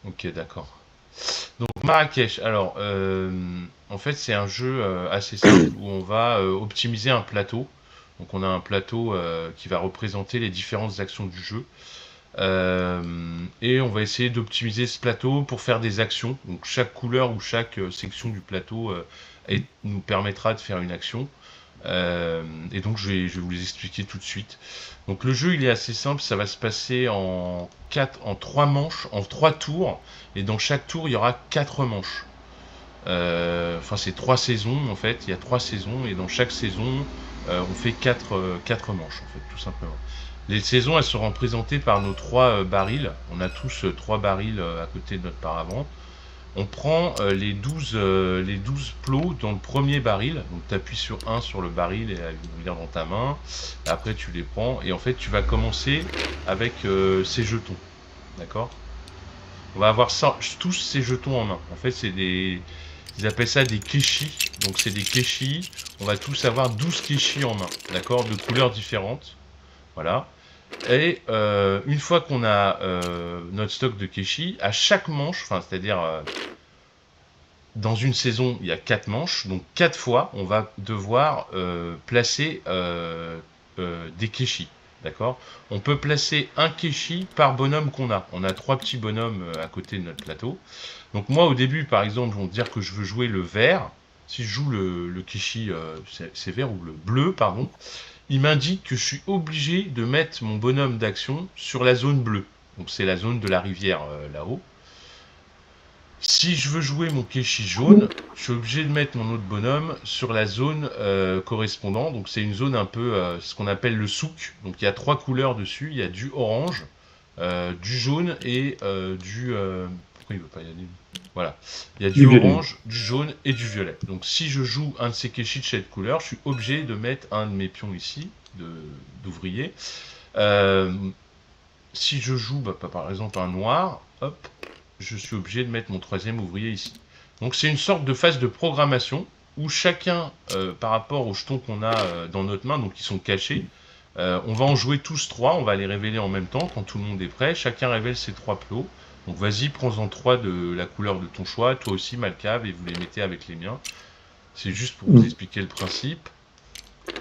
Ok, d'accord. Donc Marrakech, alors en fait c'est un jeu assez simple où on va optimiser un plateau. Donc on a un plateau qui va représenter les différentes actions du jeu. Et on va essayer d'optimiser ce plateau pour faire des actions. Donc chaque couleur ou chaque section du plateau nous permettra de faire une action. Et donc je vais vous les expliquer tout de suite. Donc le jeu il est assez simple, ça va se passer en 3 manches, en 3 tours, et dans chaque tour il y aura 4 manches. Enfin c'est 3 saisons en fait, il y a 3 saisons et dans chaque saison on fait 4 manches en fait tout simplement. Les saisons elles seront représentées par nos 3 barils. On a tous 3 barils à côté de notre paravent. On prend les 12 plots dans le premier baril. Donc tu appuies sur un sur le baril et ils vont venir dans ta main. Après tu les prends et en fait tu vas commencer avec ces jetons. D'accord. On va avoir ça, tous ces jetons en main. En fait ils appellent ça des kéchis. Donc c'est des kéchis. On va tous avoir 12 kéchis en main. D'accord. De couleurs différentes. Voilà. Et une fois qu'on a notre stock de kéchis, à chaque manche, enfin c'est-à-dire dans une saison, il y a 4 manches, donc 4 fois, on va devoir placer des kéchis. D'accord. On peut placer un kéchi par bonhomme qu'on a. On a 3 petits bonhommes à côté de notre plateau. Donc moi, au début, par exemple, on va dire que je veux jouer le vert. Si je joue le kéchi, c'est vert ou le bleu, pardon, il m'indique que je suis obligé de mettre mon bonhomme d'action sur la zone bleue. Donc c'est la zone de la rivière là-haut. Si je veux jouer mon Keshi jaune, je suis obligé de mettre mon autre bonhomme sur la zone correspondante. Donc c'est une zone un peu ce qu'on appelle le souk. Donc il y a 3 couleurs dessus. Il y a du orange, du jaune et du... pourquoi il veut pas y aller? Voilà. Il y a du Du violet. orange, du jaune et du violet. Donc si je joue un de ces Keshi de cette couleur, je suis obligé de mettre un de mes pions ici, d'ouvrier. Euh, Si je joue par exemple un noir, hop, je suis obligé de mettre mon troisième ouvrier ici. Donc c'est une sorte de phase de programmation où chacun, par rapport aux jetons qu'on a dans notre main, donc qui sont cachés, on va en jouer tous 3, on va les révéler en même temps quand tout le monde est prêt. Chacun révèle ses 3 plots. Donc vas-y, prends-en 3 de la couleur de ton choix, toi aussi Malcave, et vous les mettez avec les miens. C'est juste pour vous expliquer le principe.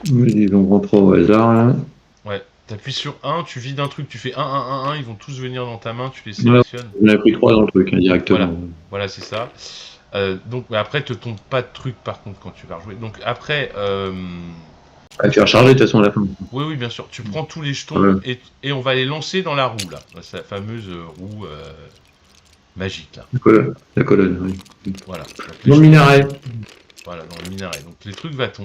Ils ont rentré au hasard, là. Ouais, t'appuies sur un, tu vides un truc, tu fais 1, ils vont tous venir dans ta main, tu les Ouais, sélectionnes. on a pris 3 dans le truc, hein, Voilà, directement. voilà, c'est ça. Donc après, te tombe pas de trucs par contre quand tu vas rejouer. Donc après, À faire charger de toute façon à la fin. oui, oui, bien sûr, tu prends tous les jetons Voilà. et on va les lancer dans la roue là. C'est la fameuse roue magique là. La colonne, oui. Voilà. Donc les Dans le jetons, minaret. voilà, dans le minaret. Donc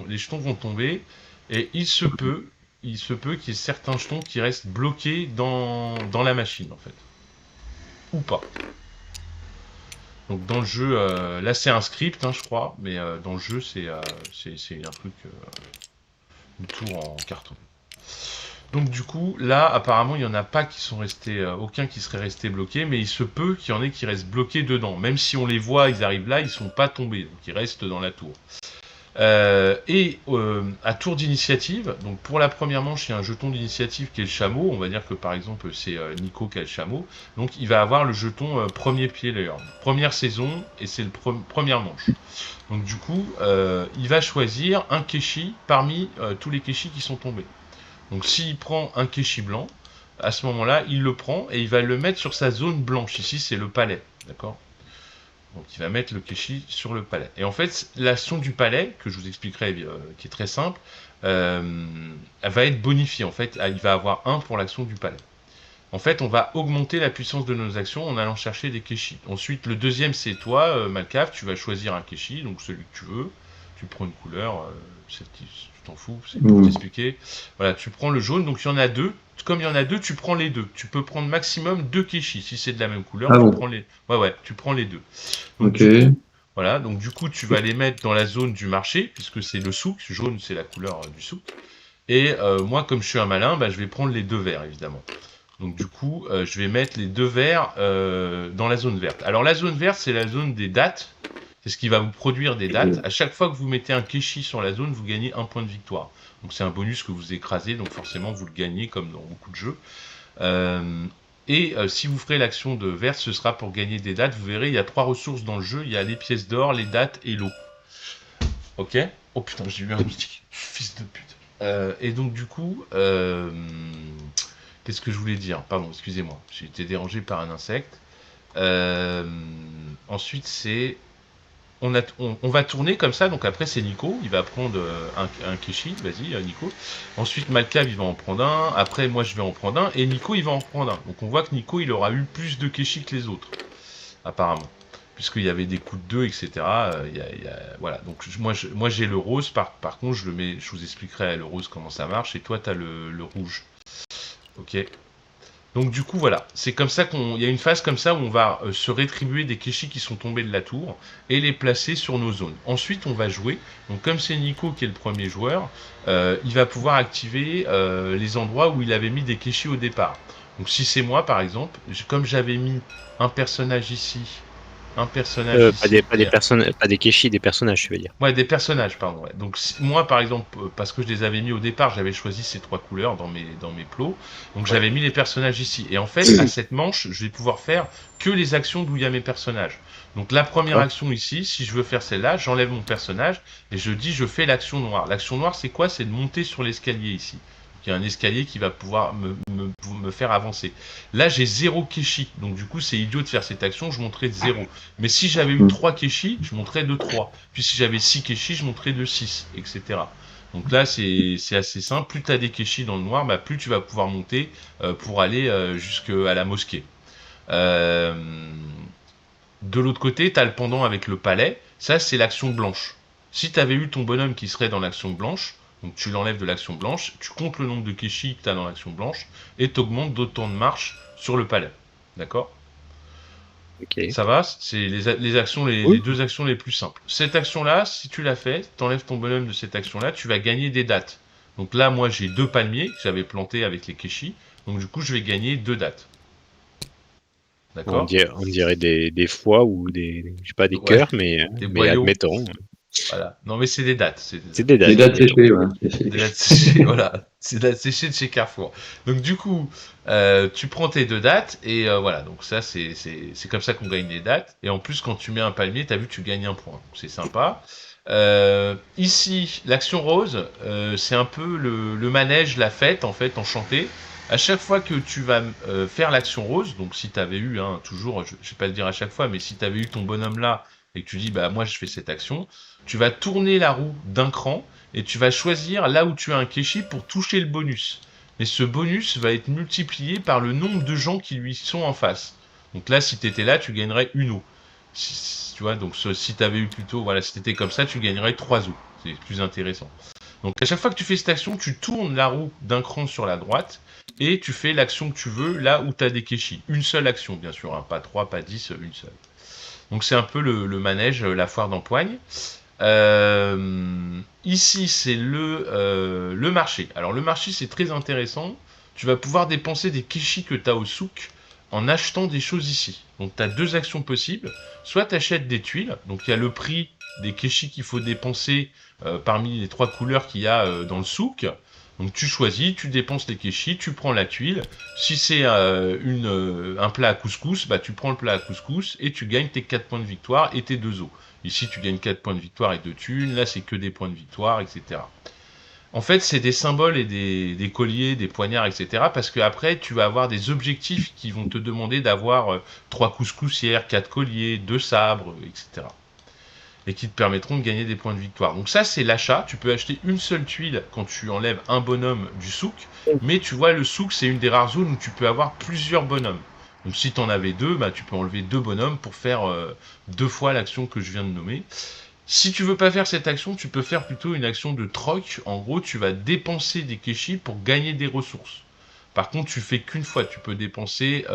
les jetons vont tomber et il se peut qu'il y ait certains jetons qui restent bloqués dans la machine en fait, ou pas. Donc dans le jeu, là c'est un script, hein, je crois, mais dans le jeu c'est un truc, une tour en carton. Donc du coup, là apparemment il n'y en a pas qui sont restés, aucun qui serait resté bloqué, mais il se peut qu'il y en ait qui restent bloqués dedans. Même si on les voit, ils arrivent là, ils sont pas tombés, donc ils restent dans la tour. À tour d'initiative, donc pour la première manche, il y a un jeton d'initiative qui est le chameau. On va dire que par exemple c'est Nico qui a le chameau. Donc il va avoir le jeton premier player, première saison, et c'est le première manche. Donc du coup, il va choisir un Keshi parmi tous les Keshi qui sont tombés. Donc s'il prend un Keshi blanc, à ce moment-là, il le prend et il va le mettre sur sa zone blanche. Ici, c'est le palais. D'accord. Donc il va mettre le Keshi sur le palais. Et en fait, l'action du palais, que je vous expliquerai, qui est très simple, elle va être bonifiée. En fait, il va avoir 1 pour l'action du palais. En fait, on va augmenter la puissance de nos actions en allant chercher des Keshi. Ensuite, le deuxième, c'est toi, Malcave, tu vas choisir un Keshi, donc celui que tu veux. Tu prends une couleur, celle qui, tu t'en fous, c'est pour t'expliquer. Voilà, tu prends le jaune, donc il y en a 2. Comme il y en a 2, tu prends les 2. Tu peux prendre maximum 2 Keshi. Si c'est de la même couleur, Ah tu bon, prends les. Ouais, ouais, tu prends les 2. Donc ok. du coup, voilà, donc du coup, tu vas les mettre dans la zone du marché, puisque c'est le souk. Jaune, c'est la couleur du souk. Et moi, comme je suis un malin, bah, je vais prendre les 2 verts, évidemment. Donc du coup, je vais mettre les 2 verts dans la zone verte. Alors la zone verte, c'est la zone des dates. C'est ce qui va vous produire des dates. À chaque fois que vous mettez un Keshi sur la zone, vous gagnez 1 point de victoire. Donc c'est un bonus que vous écrasez, donc forcément vous le gagnez comme dans beaucoup de jeux. Euh, Et si vous ferez l'action de vert, ce sera pour gagner des dates. Vous verrez, il y a 3 ressources dans le jeu. Il y a les pièces d'or, les dates et l'eau. Ok. Oh putain, j'ai eu un moustique. Fils de pute. Et donc du coup, qu'est-ce que je voulais dire? Pardon, excusez-moi. J'ai été dérangé par un insecte. Ensuite, c'est... On va tourner comme ça, donc après c'est Nico, il va prendre un Keshi, vas-y Nico. Ensuite Malkav il va en prendre un, après moi je vais en prendre un, et Nico il va en prendre un. Donc on voit que Nico il aura eu plus de Keshi que les autres, apparemment. Puisqu'il y avait des coups de 2, etc. Voilà, donc moi j'ai le rose, par contre je le mets, je vous expliquerai le rose comment ça marche, et toi t'as le rouge. Ok. Donc du coup voilà, c'est comme ça il y a une phase comme ça où on va se rétribuer des Keshi qui sont tombés de la tour et les placer sur nos zones. Ensuite on va jouer, donc comme c'est Nico qui est le premier joueur, il va pouvoir activer les endroits où il avait mis des Keshi au départ. Donc si c'est moi par exemple, comme j'avais mis un personnage ici, un personnage ici, pas des Keshi, des personnages, tu veux dire. Ouais, des personnages, pardon. Ouais. Donc moi, par exemple, parce que je les avais mis au départ, j'avais choisi ces 3 couleurs dans mes plots. Donc j'avais mis les personnages ici. Et en fait, à cette manche, je vais pouvoir faire que les actions d'où il y a mes personnages. Donc la première action ici, si je veux faire celle-là, j'enlève mon personnage et je dis je fais l'action noire. L'action noire, c'est quoi? C'est de monter sur l'escalier ici. Il y a un escalier qui va pouvoir me faire avancer. Là, j'ai 0 Keshi, donc du coup, c'est idiot de faire cette action, je monterai de 0. Mais si j'avais eu 3 Keshi, je monterais de 3. Puis si j'avais 6 Keshi, je monterais de 6, etc. Donc là, c'est assez simple. Plus tu as des Keshi dans le noir, bah, plus tu vas pouvoir monter pour aller jusqu'à la mosquée. De l'autre côté, tu as le pendant avec le palais. Ça, c'est l'action blanche. Si tu avais eu ton bonhomme qui serait dans l'action blanche, donc tu l'enlèves de l'action blanche, tu comptes le nombre de Keshi que tu as dans l'action blanche, et tu augmentes d'autres temps de marche sur le palais. D'accord? Okay. Ça va? C'est les actions, les deux actions les plus simples. Cette action-là, si tu la fais, tu enlèves ton bonhomme de cette action-là, tu vas gagner des dates. Donc là, moi, j'ai 2 palmiers que j'avais plantés avec les Keshi, donc du coup, je vais gagner 2 dates. D'accord? On dirait des foies ou des, je sais pas, des cœurs, mais admettons. Voilà. Non, mais c'est des dates. C'est des dates. Des dates séchées, ouais. Des dates séchées, voilà. C'est des dates séchées de chez Carrefour. Donc, du coup, tu prends tes 2 dates et voilà. Donc, ça, c'est comme ça qu'on gagne les dates. Et en plus, quand tu mets un palmier, tu as vu, tu gagnes un point. Donc, c'est sympa. Ici, l'action rose, c'est un peu le manège, la fête, en fait, enchantée. À chaque fois que tu vas faire l'action rose, donc si tu avais eu, toujours, je vais pas le dire à chaque fois, mais si tu avais eu ton bonhomme là et que tu dis, bah moi je fais cette action, tu vas tourner la roue d'un cran et tu vas choisir là où tu as un Keshi pour toucher le bonus. Mais ce bonus va être multiplié par le nombre de gens qui lui sont en face. Donc là, si tu étais là, tu gagnerais une eau. Tu vois, donc si tu avais eu plutôt, voilà, si tu étais comme ça, tu gagnerais 3 eaux. C'est plus intéressant. Donc à chaque fois que tu fais cette action, tu tournes la roue d'un cran sur la droite et tu fais l'action que tu veux là où tu as des Keshi. Une seule action, bien sûr, hein, pas 3, pas 10, une seule. Donc c'est un peu le manège, la foire d'empoigne. Ici, c'est le marché. Alors le marché, c'est très intéressant. Tu vas pouvoir dépenser des Keshi que tu as au souk en achetant des choses ici. Donc tu as 2 actions possibles. Soit tu achètes des tuiles, donc il y a le prix des Keshi qu'il faut dépenser parmi les 3 couleurs qu'il y a dans le souk. Donc tu choisis, tu dépenses les Keshi, tu prends la tuile. Si c'est un plat à couscous, bah, tu prends le plat à couscous et tu gagnes tes 4 points de victoire et tes 2 os. Ici, tu gagnes 4 points de victoire et 2 thunes. Là, c'est que des points de victoire, etc. En fait, c'est des symboles et des colliers, des poignards, etc. Parce qu'après, tu vas avoir des objectifs qui vont te demander d'avoir 3 couscoussières, 4 colliers, 2 sabres, etc. Et qui te permettront de gagner des points de victoire. Donc ça, c'est l'achat. Tu peux acheter une seule tuile quand tu enlèves un bonhomme du souk. Mais tu vois, le souk, c'est une des rares zones où tu peux avoir plusieurs bonhommes. Donc si tu en avais 2, bah, tu peux enlever 2 bonhommes pour faire 2 fois l'action que je viens de nommer. Si tu veux pas faire cette action, tu peux faire plutôt une action de troc. En gros, tu vas dépenser des Keshi pour gagner des ressources. Par contre, tu fais qu'une fois. Tu peux dépenser...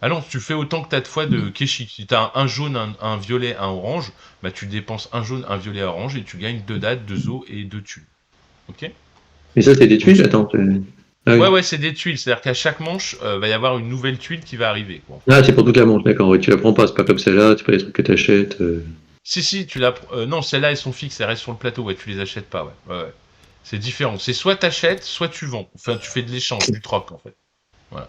Ah non, tu fais autant que tu as de fois de Keshi. Si tu as un jaune, un violet, un orange, bah tu dépenses un jaune, un violet, un orange et tu gagnes 2 dates, 2 os et 2 tuiles. Ok? Mais ça, c'est des tuiles, attends. Ah oui. Ouais, c'est des tuiles. C'est-à-dire qu'à chaque manche, va y avoir une nouvelle tuile qui va arriver. Quoi. Ah, c'est pour toute la manche, d'accord. Oui, tu la prends pas, c'est pas comme celle-là, c'est pas les trucs que tu achètes. Si, tu la... non, celles-là, elles sont fixes, elles restent sur le plateau. Ouais, tu les achètes pas, ouais. C'est différent. C'est soit t'achètes, soit tu vends. Enfin, tu fais de l'échange, du troc, en fait. Voilà.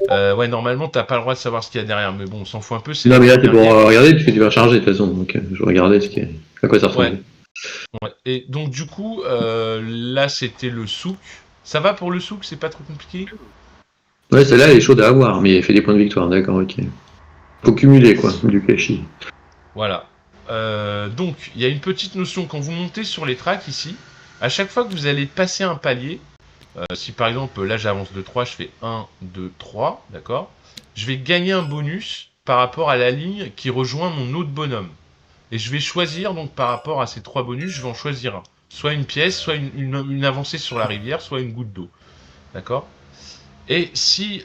Ouais, normalement, t'as pas le droit de savoir ce qu'il y a derrière, mais bon, on s'en fout un peu. Non, mais là, c'est pour regarder, parce que tu vas recharger de toute façon. Donc, je regardais à quoi ça ressemblait. Ouais. Ouais. Et donc, du coup, là, c'était le souk. Ça va pour le souk, c'est pas trop compliqué? Ouais, celle-là, elle est chaude à avoir, mais elle fait des points de victoire, d'accord, ok. Faut cumuler, quoi, du Kashi. Voilà. Donc, il y a une petite notion. Quand vous montez sur les tracks ici, à chaque fois que vous allez passer un palier, si par exemple, là, j'avance de 3, je fais 1, 2, 3, d'accord? Je vais gagner un bonus par rapport à la ligne qui rejoint mon autre bonhomme. Et je vais choisir, donc, par rapport à ces 3 bonus, je vais en choisir un. Soit une pièce, soit une avancée sur la rivière, soit une goutte d'eau. D'accord? Et si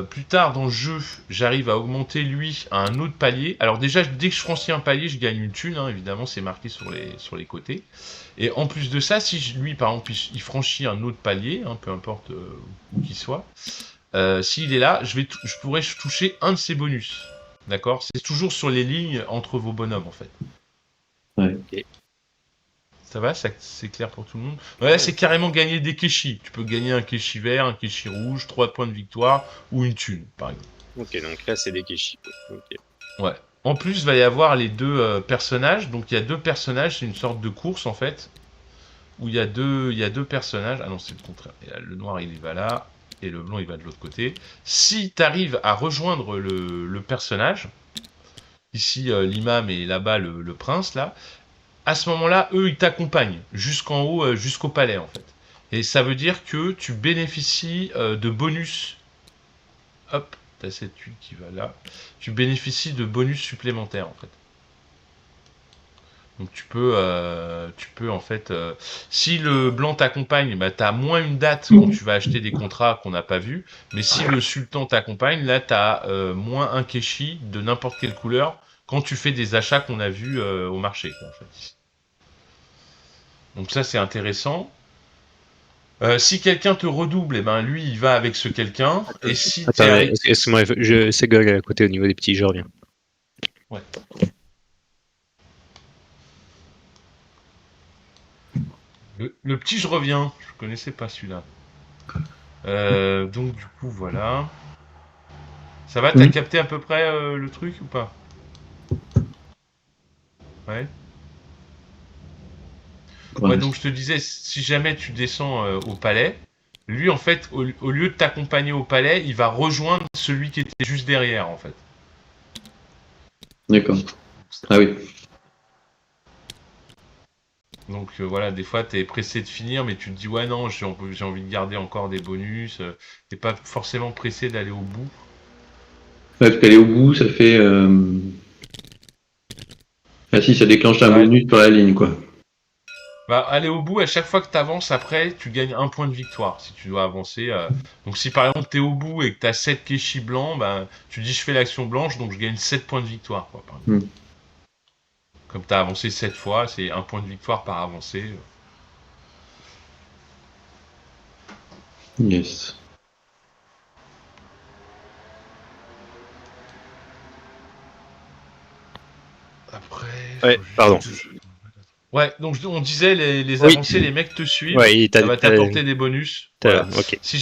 plus tard dans le jeu, j'arrive à augmenter lui à un autre palier, alors déjà, dès que je franchis un palier, je gagne une thune, hein, évidemment, c'est marqué sur les côtés. Et en plus de ça, si lui, par exemple, il franchit un autre palier, hein, peu importe où qu'il soit, s'il est là, je pourrais toucher un de ses bonus. D'accord? C'est toujours sur les lignes entre vos bonhommes, en fait. Ouais. Ok. Ça va, c'est clair pour tout le monde. Ouais, c'est carrément gagner des kéchis. Tu peux gagner un kéchi vert, un kéchi rouge, 3 points de victoire ou une thune, par exemple. Ok, donc là, c'est des Keshi. Ok. Ouais. En plus, il va y avoir les deux personnages. Donc, il y a deux personnages, c'est une sorte de course, en fait, où il y a deux personnages. Ah non, c'est le contraire. Et là, le noir, il va là, et le blanc, il va de l'autre côté. Si tu arrives à rejoindre le personnage, ici, l'imam et là-bas, le prince, là, à ce moment-là, eux, ils t'accompagnent jusqu'en haut, jusqu'au palais, en fait. Et ça veut dire que tu bénéficies de bonus. Hop, t'as cette tuile qui va là. Tu bénéficies de bonus supplémentaires, en fait. Donc tu peux en fait, si le blanc t'accompagne, bah, t'as moins une date quand tu vas acheter des contrats qu'on n'a pas vus. Mais si le sultan t'accompagne, là, t'as moins un keshi de n'importe quelle couleur quand tu fais des achats qu'on a vus au marché, quoi, en fait. Donc ça, c'est intéressant. Si quelqu'un te redouble, eh ben lui, il va avec ce quelqu'un. Et si Attends, excuse-moi, c'est Gog à côté au niveau des petits, je reviens. Ouais. Le petit, je reviens. Je connaissais pas celui-là. Donc du coup, voilà. Ça va, t'as capté à peu près le truc ou pas? Ouais. Ouais, donc je te disais, si jamais tu descends au palais, lui, en fait, au lieu de t'accompagner au palais, il va rejoindre celui qui était juste derrière, en fait. D'accord. Ah oui. Donc voilà, des fois, t'es pressé de finir, mais tu te dis, ouais, non, j'ai envie de garder encore des bonus. T'es pas forcément pressé d'aller au bout. Ouais, parce qu'aller au bout, ça fait... Ah si, ça déclenche un bonus sur la ligne, quoi. Bah, aller au bout, à chaque fois que tu avances, après, tu gagnes un point de victoire si tu dois avancer. Donc, si par exemple tu es au bout et que tu as 7 kéchis blancs, bah, tu dis je fais l'action blanche, donc je gagne 7 points de victoire. Quoi, par exemple. Comme tu as avancé 7 fois, c'est un point de victoire par avancée. Yes. Après. Ouais, pardon. Ouais, donc on disait les avancées, les mecs te suivent, ouais, ça va t'apporter des bonus. Voilà. Okay. Si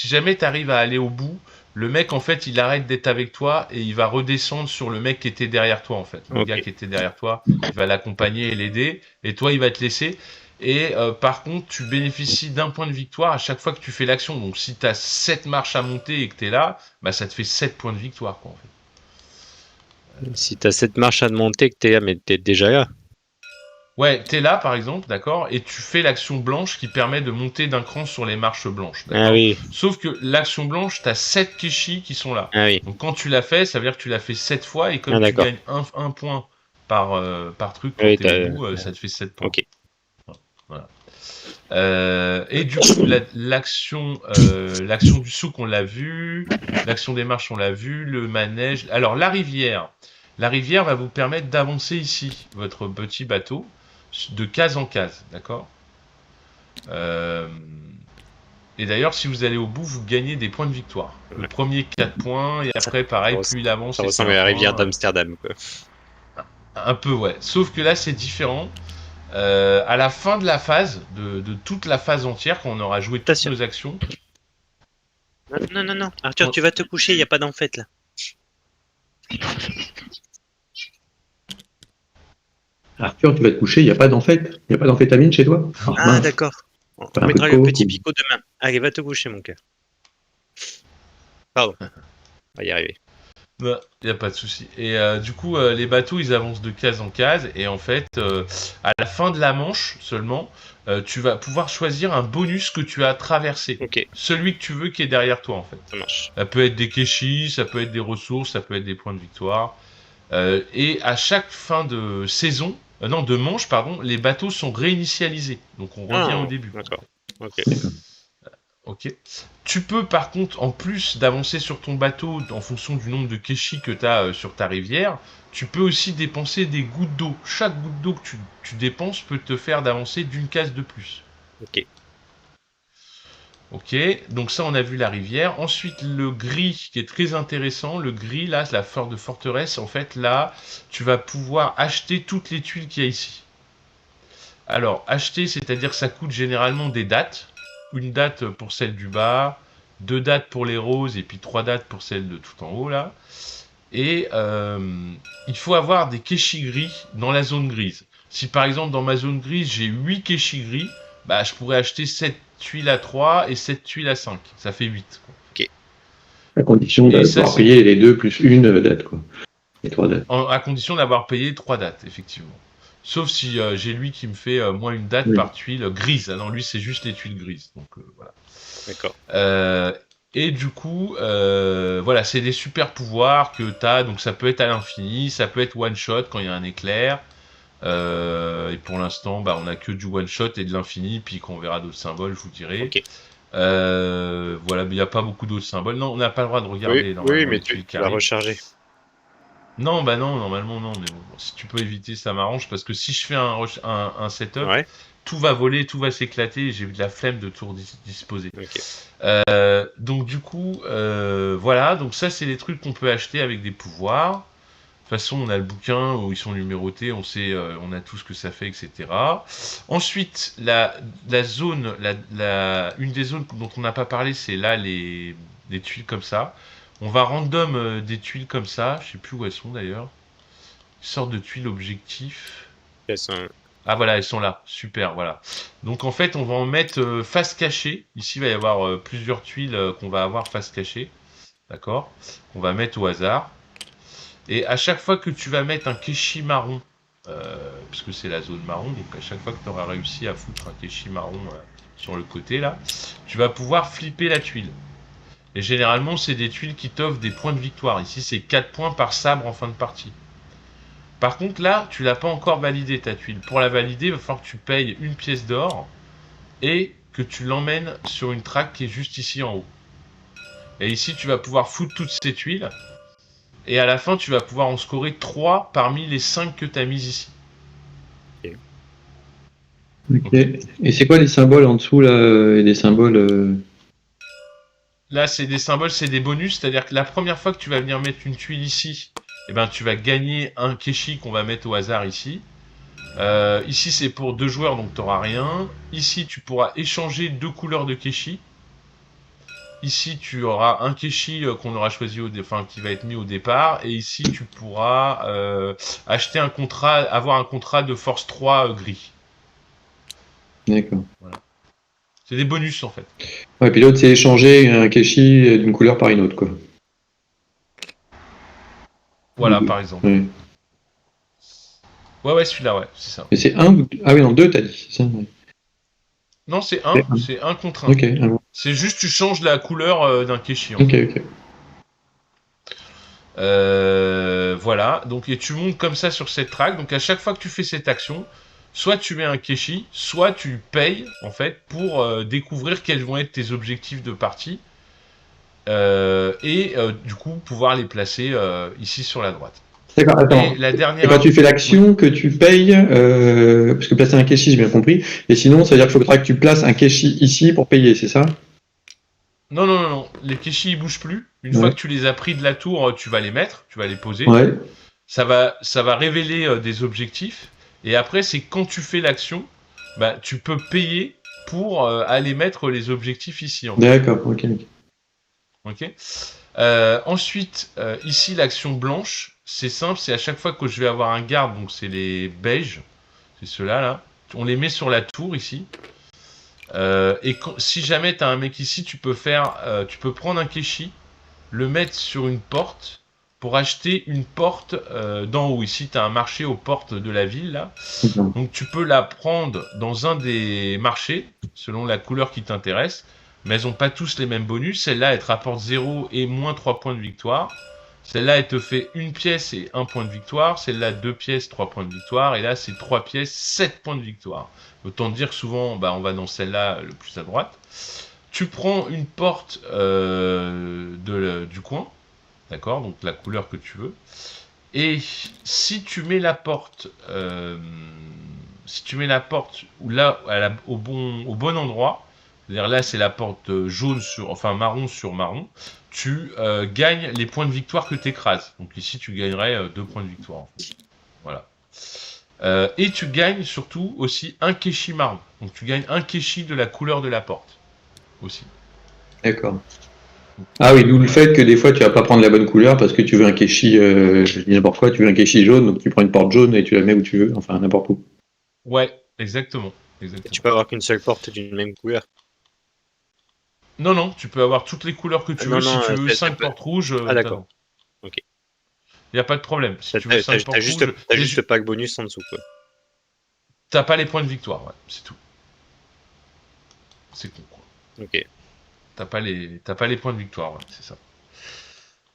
jamais tu arrives à aller au bout, le mec en fait il arrête d'être avec toi et il va redescendre sur le mec qui était derrière toi en fait. Le gars qui était derrière toi, il va l'accompagner et l'aider et toi il va te laisser. Et par contre tu bénéficies d'un point de victoire à chaque fois que tu fais l'action. Donc si tu as 7 marches à monter et que tu es là, bah ça te fait 7 points de victoire quoi en fait. Si tu as cette marche à monter que tu es là, mais tu es déjà là. Ouais, t'es là par exemple, d'accord, et tu fais l'action blanche qui permet de monter d'un cran sur les marches blanches. Ah oui. Sauf que l'action blanche, t'as 7 kéchis qui sont là. Ah oui. Donc quand tu l'as fait, ça veut dire que tu l'as fait 7 fois, et comme tu gagnes un point par truc quand t'es au bout, ça te fait 7 points. Ok. Voilà. Et du coup, l'action du souk, on l'a vu, l'action des marches, on l'a vu, le manège. Alors la rivière va vous permettre d'avancer ici, votre petit bateau, de case en case, d'accord. Et d'ailleurs, si vous allez au bout, vous gagnez des points de victoire. Le premier 4 points, et après, pareil, plus il avance... Ça ressemble à la rivière d'Amsterdam, quoi. Un peu, ouais. Sauf que là, c'est différent. À la fin de la phase, de toute la phase entière, quand on aura joué toutes nos actions, Non. Arthur, tu vas te coucher, il n'y a pas d'enfête là. Arthur, tu vas te coucher, il n'y a pas d'enfête. Il n'y a pas d'amphétamine chez toi? Ah, d'accord. On Pas un mettra peu de le coke petit ou- picot demain. Allez, va te coucher, mon cœur. Pardon. On va y arriver. Il n'y a pas de souci. Et du coup, les bateaux, ils avancent de case en case. Et en fait, à la fin de la manche seulement, tu vas pouvoir choisir un bonus que tu as traversé. Ok, Celui que tu veux qui est derrière toi, en fait. ça marche. Ça peut être des kéchis, ça peut être des ressources, ça peut être des points de victoire. Et à chaque fin de saison, de manche, pardon, les bateaux sont réinitialisés. Donc on revient au début. D'accord. Ok. Ok. Tu peux par contre, en plus d'avancer sur ton bateau en fonction du nombre de kéchis que tu as sur ta rivière, tu peux aussi dépenser des gouttes d'eau. Chaque goutte d'eau que tu dépenses peut te faire d'avancer d'une case de plus. Ok. Ok, donc ça on a vu la rivière. Ensuite le gris qui est très intéressant, le gris là, la fleur de forteresse, en fait là, tu vas pouvoir acheter toutes les tuiles qu'il y a ici. Alors acheter, c'est-à-dire que ça coûte généralement des dates. Une date pour celle du bas, 2 dates pour les roses et puis 3 dates pour celle de tout en haut là. Et il faut avoir des kéchis gris dans la zone grise. Si par exemple dans ma zone grise j'ai 8 kéchis gris, bah je pourrais acheter 7 tuiles à 3 et 7 tuiles à 5. Ça fait 8. Quoi. À condition de Et ça, pouvoir c'est- payer les 2 plus une date, quoi. Les 3 dates. À condition d'avoir payé 3 dates, effectivement. Sauf si j'ai lui qui me fait moins une date Oui. par tuile grise. Ah non, lui c'est juste les tuiles grises. Donc voilà. D'accord. Et du coup, voilà, c'est des super pouvoirs que tu as. Donc ça peut être à l'infini, ça peut être one shot quand il y a un éclair. Et pour l'instant, bah, on a que du one shot et de l'infini. Puis quand on verra d'autres symboles, je vous dirai. Ok. Voilà, mais il n'y a pas beaucoup d'autres symboles. Non, on n'a pas le droit de regarder Oui, normalement mais les tuiles tu vas carrées. recharger. Non, bah non, normalement non. Mais bon, si tu peux éviter, ça m'arrange parce que si je fais un setup, Ouais. tout va voler, tout va s'éclater. Et j'ai de la flemme de tout disposer. Ok. Donc du coup, voilà, donc ça c'est des trucs qu'on peut acheter avec des pouvoirs. De toute façon, on a le bouquin où ils sont numérotés, on sait, on a tout ce que ça fait, etc. Ensuite, la zone, une des zones dont on n'a pas parlé, c'est là les tuiles comme ça. On va random des tuiles comme ça, je sais plus où elles sont d'ailleurs. Une sorte de tuiles objectifs. Ah voilà, elles sont là, super, voilà. Donc en fait, on va en mettre face cachée. Ici, il va y avoir plusieurs tuiles qu'on va avoir face cachée. D'accord? On va mettre au hasard. Et à chaque fois que tu vas mettre un kéchi marron, puisque c'est la zone marron, donc à chaque fois que tu auras réussi à foutre un kéchi marron sur le côté là, tu vas pouvoir flipper la tuile. Et généralement, c'est des tuiles qui t'offrent des points de victoire. Ici, c'est 4 points par sabre en fin de partie. Par contre, là, tu l'as pas encore validé ta tuile. Pour la valider, il va falloir que tu payes une pièce d'or et que tu l'emmènes sur une track qui est juste ici en haut. Et ici, tu vas pouvoir foutre toutes ces tuiles. Et à la fin, tu vas pouvoir en scorer 3 parmi les 5 que tu as mises ici. Ok. Et c'est quoi les symboles en dessous, là? Et des symboles. Là, c'est des symboles, c'est des bonus. C'est-à-dire que la première fois que tu vas venir mettre une tuile ici, eh ben, tu vas gagner un kéchi qu'on va mettre au hasard ici. Ici, c'est pour 2 joueurs, donc tu n'auras rien. Ici, tu pourras échanger 2 couleurs de kéchi. Ici, tu auras un kéchi qu'on aura choisi, qui va être mis au départ. Et ici, tu pourras acheter un contrat, avoir un contrat de force 3 gris. D'accord. Voilà. C'est des bonus en fait. Ouais, puis l'autre, c'est échanger un kéchi d'une couleur par une autre, quoi. Voilà, par exemple. Ouais. Ouais, celui-là, ouais, c'est ça. Et c'est un ou... Ah oui, non, 2, t'as dit, c'est ça? Ouais. Non, c'est un contre 1. Ok. C'est juste tu changes la couleur d'un kéchi. Ok. Voilà, donc et tu montes comme ça sur cette track. Donc à chaque fois que tu fais cette action, soit tu mets un kéchi, soit tu payes en fait pour découvrir quels vont être tes objectifs de partie et du coup pouvoir les placer ici sur la droite. D'accord, attends. Et la dernière. Et quand tu fais l'action, que tu payes, parce que placer un kéchi, j'ai bien compris, et sinon, ça veut dire qu'il faudra que tu places un kéchi ici pour payer, c'est ça? Non. Les kéchis, ils bougent plus. Une fois que tu les as pris de la tour, tu vas les mettre, tu vas les poser. Ouais. Ça va révéler des objectifs. Et après, c'est quand tu fais l'action, bah, tu peux payer pour aller mettre les objectifs ici. En fait. D'accord, ok. Ok. Ensuite, ici, l'action blanche, c'est simple, c'est à chaque fois que je vais avoir un garde, donc c'est les beiges, c'est ceux-là, là. On les met sur la tour, ici. Et si jamais tu as un mec ici, tu peux prendre un Keshi, le mettre sur une porte, pour acheter une porte d'en haut. Ici, tu as un marché aux portes de la ville, là. Donc, tu peux la prendre dans un des marchés, selon la couleur qui t'intéresse. Mais elles n'ont pas tous les mêmes bonus. Celle-là, elle te rapporte 0 et moins 3 points de victoire. Celle-là, elle te fait une pièce et 1 point de victoire. Celle-là, 2 pièces, 3 points de victoire. Et là, c'est 3 pièces, 7 points de victoire. Autant dire que souvent, on va dans celle-là le plus à droite. Tu prends une porte du coin. D'accord, donc la couleur que tu veux. Et si tu mets la porte, au bon endroit, c'est-à-dire là c'est la porte marron sur marron, tu gagnes les points de victoire que tu écrases. Donc ici tu gagnerais 2 points de victoire. En fait. Voilà. Et tu gagnes surtout aussi un Keshi marron. Donc tu gagnes un Keshi de la couleur de la porte aussi. D'accord. Ah oui, d'où le fait que des fois tu vas pas prendre la bonne couleur parce que tu veux un Keshi, je dis n'importe quoi, tu veux un Keshi jaune, donc tu prends une porte jaune et tu la mets où tu veux, enfin n'importe où. Ouais, exactement. Et tu peux avoir qu'une seule porte d'une même couleur. Non, tu peux avoir toutes les couleurs que tu veux. Si tu veux 5 portes rouges, ah d'accord. Ok. Il n'y a pas de problème. Si tu veux 5 portes rouges, t'as juste le pack bonus en dessous, quoi. T'as pas les points de victoire, ouais, c'est tout. C'est con, quoi. Ok. T'as pas les points de victoire, ouais, c'est ça.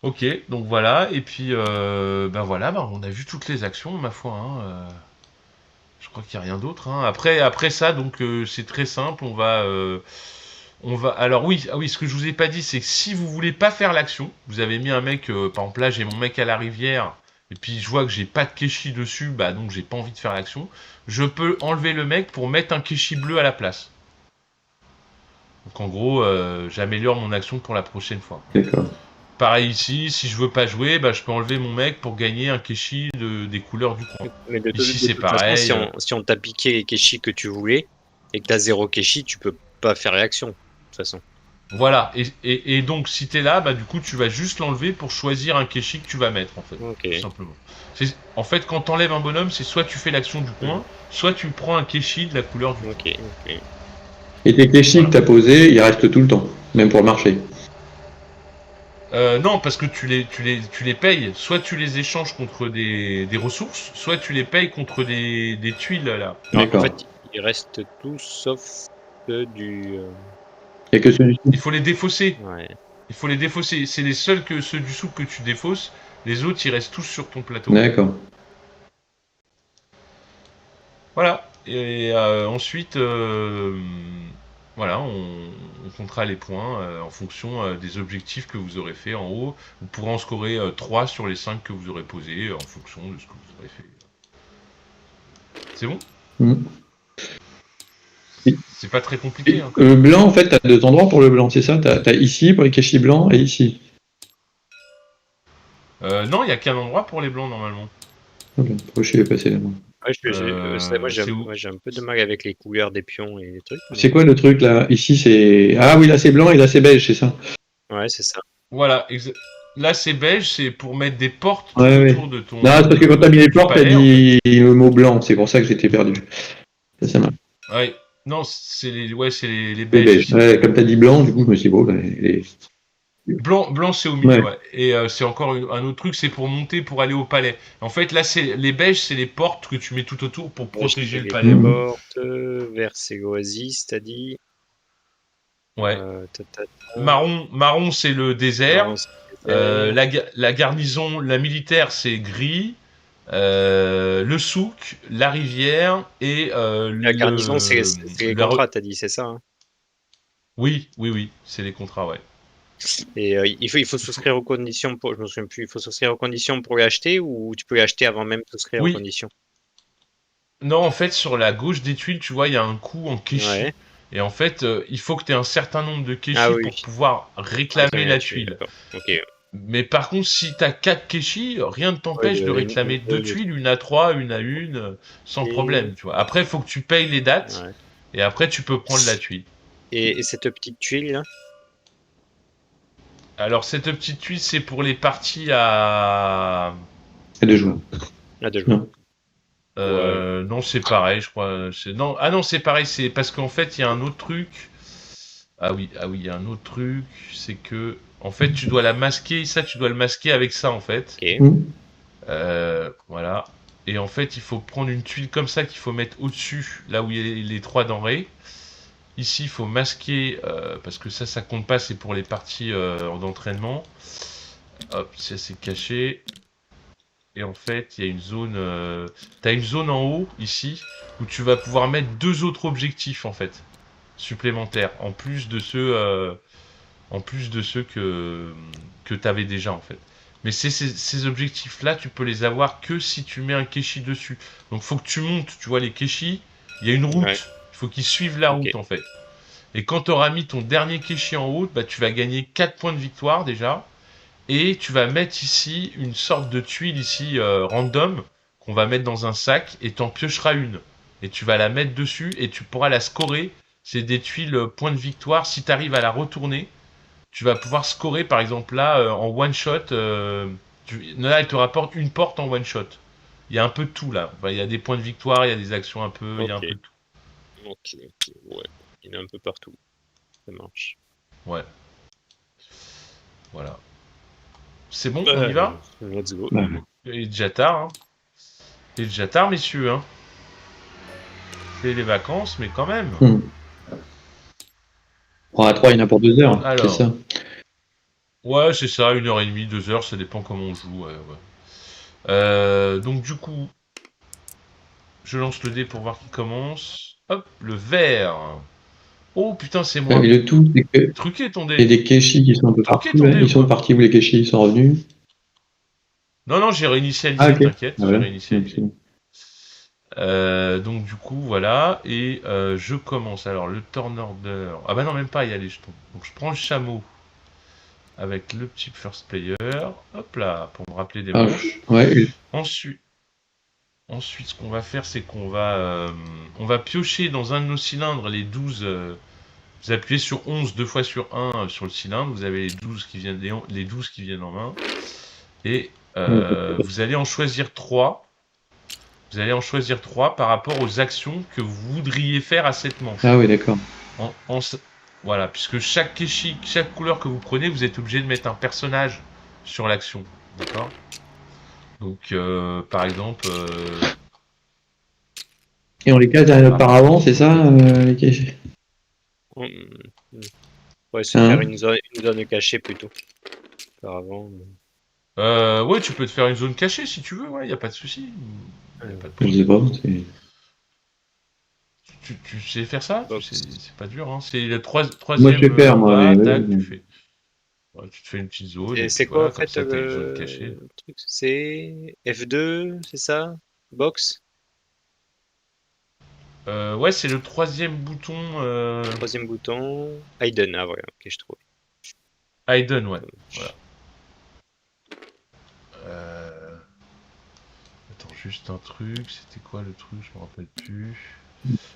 Ok, donc voilà, et puis on a vu toutes les actions, ma foi. Hein, je crois qu'il n'y a rien d'autre. Hein. Après ça, donc c'est très simple. Alors oui, ce que je vous ai pas dit, c'est que si vous voulez pas faire l'action, vous avez mis un mec, par exemple là, j'ai mon mec à la rivière, et puis je vois que j'ai pas de Keshi dessus, donc j'ai pas envie de faire l'action. Je peux enlever le mec pour mettre un Keshi bleu à la place. Donc en gros, j'améliore mon action pour la prochaine fois. D'accord. Pareil ici, si je veux pas jouer, je peux enlever mon mec pour gagner un Keshi des couleurs du coin. Mais ici c'est pareil. Façon, si on t'a piqué les Keshi que tu voulais et que t'as 0 Keshi, tu peux pas faire réaction de toute façon. Voilà, et donc si t'es là, du coup tu vas juste l'enlever pour choisir un Keshi que tu vas mettre en fait, tout simplement. En fait, quand t'enlèves un bonhomme, c'est soit tu fais l'action du coin, soit tu prends un Keshi de la couleur du coin. Et tes Keshi que t'as posés, ils restent tout le temps, même pour le marché. Non, parce que tu les payes, soit tu les échanges contre des ressources, soit tu les payes contre des tuiles là. En fait, ils restent tous sauf ceux du. Et que celui-ci. Il faut les défausser. Ouais. Il faut les défausser. C'est les seuls que ceux du sous que tu défausses. Les autres, ils restent tous sur ton plateau. D'accord. Voilà. Et ensuite, voilà, on comptera les points en fonction des objectifs que vous aurez fait en haut. Vous pourrez en scorer 3 sur les 5 que vous aurez posés en fonction de ce que vous aurez fait. C'est bon ? C'est pas très compliqué. Hein, le blanc, en fait, t'as 2 endroits pour le blanc, c'est ça ? T'as ici pour les Keshi blancs et ici. Non, il n'y a qu'un endroit pour les blancs normalement. Ok, pourquoi je suis passé là-bas ? Moi, j'ai un peu de mal avec les couleurs des pions et des trucs. C'est quoi le truc là ? Ici, c'est. Ah oui, là c'est blanc et là c'est beige, c'est ça ? Ouais, c'est ça. Voilà, là c'est beige, c'est pour mettre des portes autour de ton. Non, c'est parce que quand t'as mis les portes, t'as dit le mot blanc, c'est pour ça que j'étais perdu. Ça marche. Ouais, non, c'est les beiges. Ouais, comme t'as dit blanc, du coup, je me suis dit, bon, Blanc c'est au milieu, ouais. Et c'est encore un autre truc, c'est pour monter, pour aller au palais. En fait, là, les beiges, c'est les portes que tu mets tout autour pour protéger le palais. Les portes, vert c'est l'oasis, t'as dit. Ouais. Marron, c'est le désert. La garnison, la militaire, c'est gris. Le souk, la rivière et la garnison, c'est les contrats, t'as dit, c'est ça hein ? Oui, c'est les contrats, ouais. Et il faut souscrire aux conditions pour. Je me souviens plus. Il faut souscrire aux conditions pour les acheter ou tu peux les acheter avant même de souscrire aux conditions ? Non, en fait, sur la gauche des tuiles, tu vois, il y a un coup en Keshi. Ouais. Et en fait, il faut que tu aies un certain nombre de Keshi pour pouvoir réclamer la tuile. Okay. Mais par contre, si tu as 4 Keshi, rien ne t'empêche de réclamer 2 tuiles, une à 3, une à 1, sans problème. Tu vois. Après, il faut que tu payes les dates. Ouais. Et après, tu peux prendre la tuile. Et cette petite tuile là ? Alors, cette petite tuile, c'est pour les parties à... À 2 joueurs. À 2 joueurs. Non. Non, c'est pareil, je crois. Non, ah non, c'est pareil, c'est parce qu'en fait, il y a un autre truc. Ah oui, il y a un autre truc, c'est que, en fait, tu dois la masquer, ça, tu dois le masquer avec ça, en fait. Ok. Voilà. Et en fait, il faut prendre une tuile comme ça qu'il faut mettre au-dessus, là où il y a les 3 denrées. Ici, il faut masquer, parce que ça compte pas, c'est pour les parties d'entraînement. Hop, ça c'est caché. Et en fait, il y a une zone... t'as une zone en haut, ici, où tu vas pouvoir mettre 2 autres objectifs, en fait, supplémentaires, en plus de ceux que t'avais déjà, en fait. Mais ces objectifs-là, tu peux les avoir que si tu mets un Keshi dessus. Donc, faut que tu montes, tu vois, les Keshi, il y a une route. Ouais. Il faut qu'ils suivent la route, en fait. Et quand tu auras mis ton dernier Keshi en haut, bah, tu vas gagner 4 points de victoire, déjà. Et tu vas mettre ici une sorte de tuile ici random qu'on va mettre dans un sac et t'en piocheras une. Et tu vas la mettre dessus et tu pourras la scorer. C'est des tuiles points de victoire. Si tu arrives à la retourner, tu vas pouvoir scorer par exemple là en one shot. Là, elle te rapporte une porte en one shot. Il y a un peu de tout là. Enfin, il y a des points de victoire, il y a des actions un peu, il y a un peu de tout. Ok, ouais. Il y en a un peu partout. Ça marche. Ouais. Voilà. C'est bon, on y va? Let's go. Il est déjà tard, hein. Il est déjà tard, messieurs, hein. C'est les vacances, mais quand même. À 3, il y en a pour 2 heures, Alors. c'est ça? Ouais, c'est ça, 1h30, 2 heures, ça dépend comment on joue. Ouais. Donc du coup, je lance le dé pour voir qui commence. Hop, le vert. Oh putain, c'est moi. Et le tout, c'est que Truqué ton il y a dé. des Keshi qui sont un peu Truqué partout. ton dé, Ils sont quoi. partis où les Keshi sont revenus? Non, j'ai réinitialisé, Ah, ok. t'inquiète, Ah, voilà. j'ai réinitialisé. Donc du coup, voilà, et je commence. Alors, le turn order... Ah bah non, même pas, il y a les jetons. Donc je prends le chameau avec le petit first player. Hop là, pour me rappeler des manches. Ouais. Ensuite, ce qu'on va faire, c'est qu'on va, on va piocher dans un de nos cylindres les 12... vous appuyez sur 11 2 fois sur 1 sur le cylindre. Vous avez les 12 qui viennent en main. Et vous allez en choisir 3. Vous allez en choisir 3 par rapport aux actions que vous voudriez faire à cette manche. Ah oui, d'accord. Voilà, puisque chaque Keshi, chaque couleur que vous prenez, vous êtes obligé de mettre un personnage sur l'action. D'accord? Donc, par exemple... Et on les casse par avant, c'est ça, les Keshi? Ouais, c'est faire une zone cachée plutôt. Par avant. Ouais, tu peux te faire une zone cachée si tu veux, ouais, y a pas de souci. Je sais pas. Tu sais faire ça? C'est pas dur, hein. C'est le troisième. Moi, je sais faire, moi. Tu fais. Ouais, tu te fais une petite zone. Et c'est quoi, voilà, en fait, le truc? C'est F2, c'est ça? Box? Ouais, c'est le troisième bouton. Troisième bouton. Hidden, ah voilà, ok, je trouve. Hidden, ouais. Voilà. Attends, juste un truc. C'était quoi le truc? Je me rappelle plus.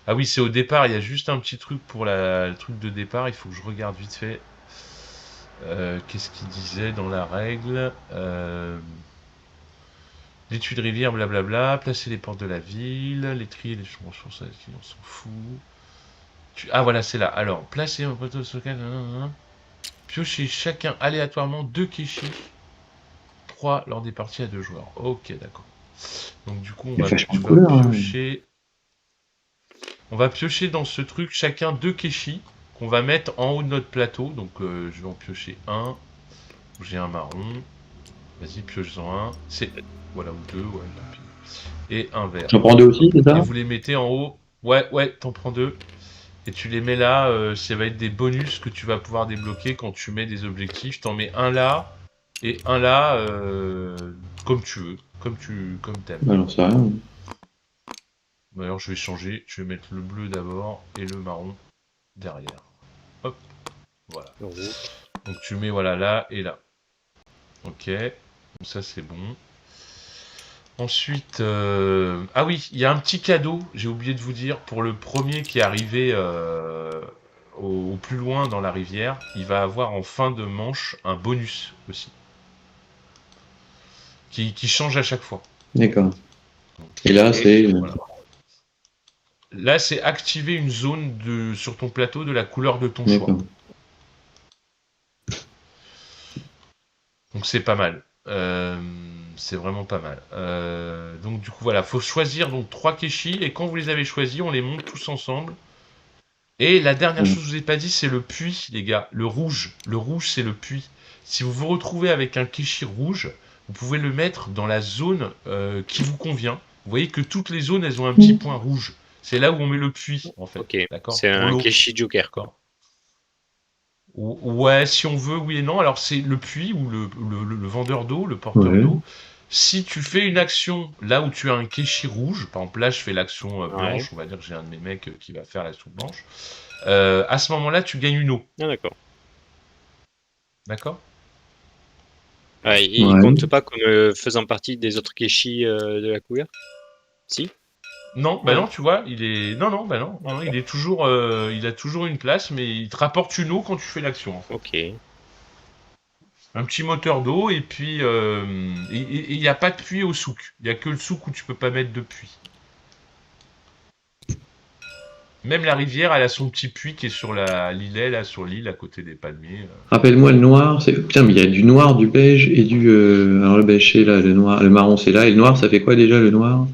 Ah oui, c'est au départ. Il y a juste un petit truc pour le truc de départ. Il faut que je regarde vite fait. Qu'est-ce qu'il disait dans la règle? Les tuiles de rivière, blablabla. Placer les portes de la ville. Les trier, les chambres, ça, on s'en fout. Ah voilà, c'est là. Alors, placer un poteau de stockage. Piocher chacun aléatoirement 2 Keshi. 3 lors des parties à 2 joueurs. Ok, d'accord. Donc du coup, on va piocher. On va piocher dans ce truc chacun 2 Keshi qu'on va mettre en haut de notre plateau. Donc je vais en piocher un. J'ai un marron. Vas-y, pioche-en un. C'est... Voilà, ou 2, ouais. Et un vert. J'en prends 2 aussi, c'est ça? Et vous les mettez en haut. Ouais, t'en prends 2. Et tu les mets là, ça va être des bonus que tu vas pouvoir débloquer quand tu mets des objectifs. T'en mets un là et un là, comme tu veux, comme t'aimes. Bah non, c'est rien. D'ailleurs, je vais changer. Je vais mettre le bleu d'abord et le marron derrière. Hop, voilà. Donc tu mets voilà là et là. Ok, donc ça c'est bon. Ensuite, ah oui, il y a un petit cadeau, j'ai oublié de vous dire, pour le premier qui est arrivé au plus loin dans la rivière, il va avoir en fin de manche un bonus aussi. Qui change à chaque fois. D'accord. Et là, c'est... Voilà. Là, c'est activer une zone sur ton plateau de la couleur de ton choix. Donc c'est pas mal. C'est vraiment pas mal. Donc du coup, voilà, faut choisir donc 3 Keshi, et quand vous les avez choisis, on les monte tous ensemble. Et la dernière chose que je vous ai pas dit, c'est le puits, les gars. Le rouge. Le rouge, c'est le puits. Si vous vous retrouvez avec un Keshi rouge, vous pouvez le mettre dans la zone qui vous convient. Vous voyez que toutes les zones, elles ont un petit point rouge. C'est là où on met le puits, en fait. Ok, d'accord. c'est un Keshi Joker. D'accord. Ouais, si on veut, oui et non. Alors, c'est le puits ou le vendeur d'eau, le porteur d'eau. Si tu fais une action là où tu as un Keshi rouge, par exemple, là, je fais l'action blanche, on va dire que j'ai un de mes mecs qui va faire l'action blanche. À ce moment-là, tu gagnes une eau. Ah, d'accord. D'accord. Il compte pas comme faisant partie des autres Keshi de la couleur? Si? Non, bah non, tu vois, il est. Non, il est toujours. Il a toujours une place, mais il te rapporte une eau quand tu fais l'action. En fait. Ok. Un petit moteur d'eau, et puis. Il n'y a pas de puits au souk. Il n'y a que le souk où tu peux pas mettre de puits. Même la rivière, elle a son petit puits qui est sur l'îlet, là, sur l'île, à côté des palmiers. Rappelle-moi, le noir, c'est... Putain, mais il y a du noir, du beige et du... Alors le beige, c'est là, le noir, le marron, c'est là, et le noir, ça fait quoi déjà, le noir?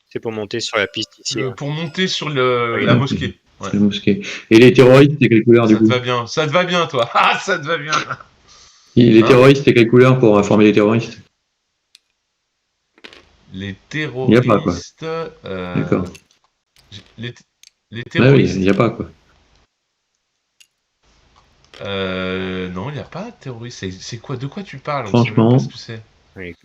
C'est pour monter sur la piste ici. Pour monter sur la mosquée. Ouais. La mosquée. Et les terroristes, c'est quelle couleur, du coup? Ça te va bien, toi. Ah, ça te va bien. Et les terroristes, c'est quelle couleur pour informer les terroristes? Les terroristes... Il n'y a pas, quoi. D'accord. Les terroristes... Ah oui, il n'y a pas, quoi. Non, il n'y a pas de terroriste. C'est quoi? De quoi tu parles? Franchement... On sait même pas ce que c'est. Oui.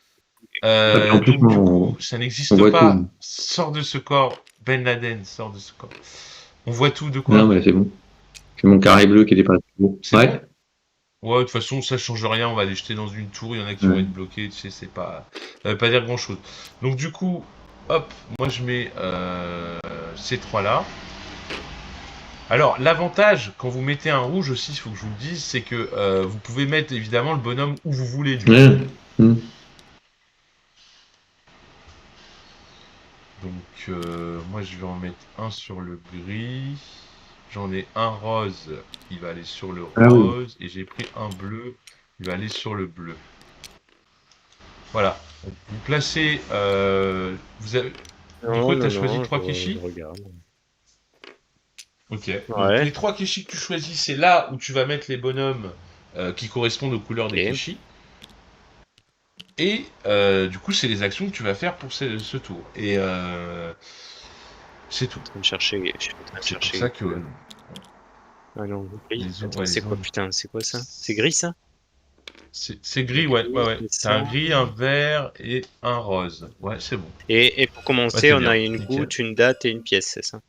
Donc, du coup, ça n'existe pas. Tout. Sors de ce corps. Ben Laden, sors de ce corps. On voit tout, de quoi? Non, mais c'est bon. C'est mon carré bleu qui était pas beau. Ouais. Bon. Ouais, de toute façon, ça change rien. On va les jeter dans une tour. Il y en a qui vont être bloqués. Tu sais, c'est pas... Ça veut pas dire grand-chose. Donc, du coup, hop, moi, je mets ces trois-là. Alors, l'avantage, quand vous mettez un rouge aussi, il faut que je vous le dise, c'est que vous pouvez mettre évidemment le bonhomme où vous voulez. Du coup. Donc, moi, je vais en mettre un sur le gris. J'en ai un rose, il va aller sur le rose. Et j'ai pris un bleu, il va aller sur le bleu. Voilà. Donc, vous placez... vous avez... Du coup, tu as choisi 3 Keshi? Ok. Ouais. Donc, les 3 Keshi que tu choisis, c'est là où tu vas mettre les bonhommes qui correspondent aux couleurs des Keshi. Et du coup, c'est les actions que tu vas faire pour ce tour. Et c'est tout. Je suis en train de chercher. C'est pour ça que... Ah non, gris. C'est quoi, putain? C'est quoi ça? C'est gris, ça? C'est gris, ouais. T'as un gris, un vert et un rose. Ouais, c'est bon. Et pour commencer, on a une goutte, une date et une pièce, c'est ça?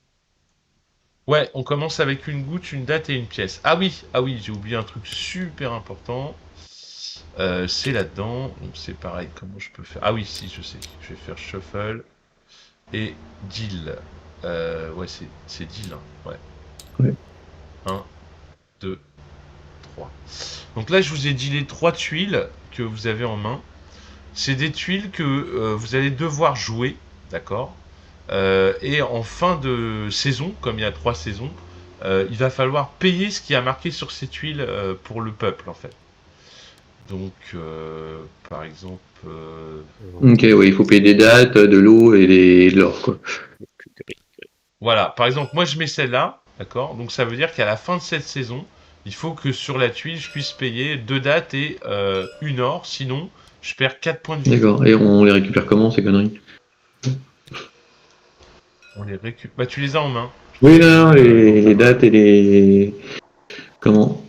Ouais, on commence avec une goutte, une date et une pièce. Ah oui, j'ai oublié un truc super important. C'est là-dedans. Donc c'est pareil, comment je peux faire? Ah oui, si, je sais. Je vais faire shuffle et deal. Ouais, c'est deal, hein. Ouais. 1, 2, 3. Donc là, je vous ai dit les 3 tuiles que vous avez en main. C'est des tuiles que vous allez devoir jouer, d'accord? Et en fin de saison, comme il y a 3 saisons, il va falloir payer ce qui a marqué sur ces tuiles pour le peuple, en fait. Donc, par exemple... Ok, oui, il faut payer des dates, de l'eau et de l'or, quoi. Voilà, par exemple, moi je mets celle-là, d'accord? Donc ça veut dire qu'à la fin de cette saison, il faut que sur la tuile, je puisse payer 2 dates et 1 or, sinon je perds 4 points de vie. D'accord, et on les récupère comment, ces conneries? On les récupère... Bah tu les as en main. Oui, non, les dates et les... Comment?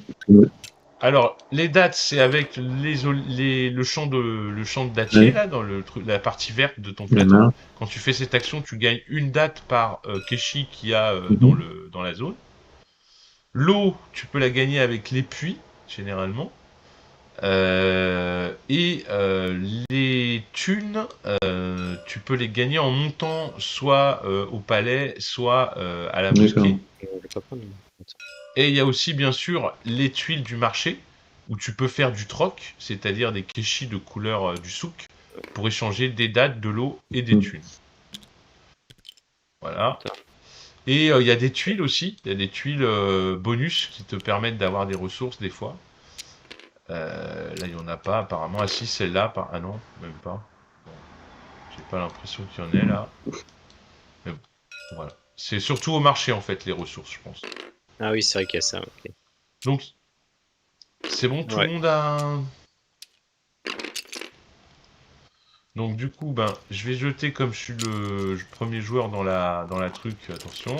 Alors, les dates, c'est avec le champ de dattier, là, dans la partie verte de ton plateau. Quand tu fais cette action, tu gagnes une date par Keshi qu'il y a dans la zone. L'eau, tu peux la gagner avec les puits, généralement. Et les thunes, tu peux les gagner en montant soit au palais, soit à la mosquée. Et il y a aussi, bien sûr, les tuiles du marché, où tu peux faire du troc, c'est-à-dire des kéchis de couleur du souk, pour échanger des dattes, de l'eau et des thunes. Voilà. Et il y a des tuiles aussi, il y a des tuiles bonus qui te permettent d'avoir des ressources des fois. Là, il n'y en a pas apparemment. Ah si, celle-là, ah non, même pas. Bon. J'ai pas l'impression qu'il y en ait là. Mais bon, voilà. C'est surtout au marché en fait, les ressources, je pense. Ah oui, c'est vrai qu'il y a ça, ok. Donc, c'est bon, tout le monde a... Donc du coup, ben, je vais jeter comme je suis le premier joueur dans la truc, attention.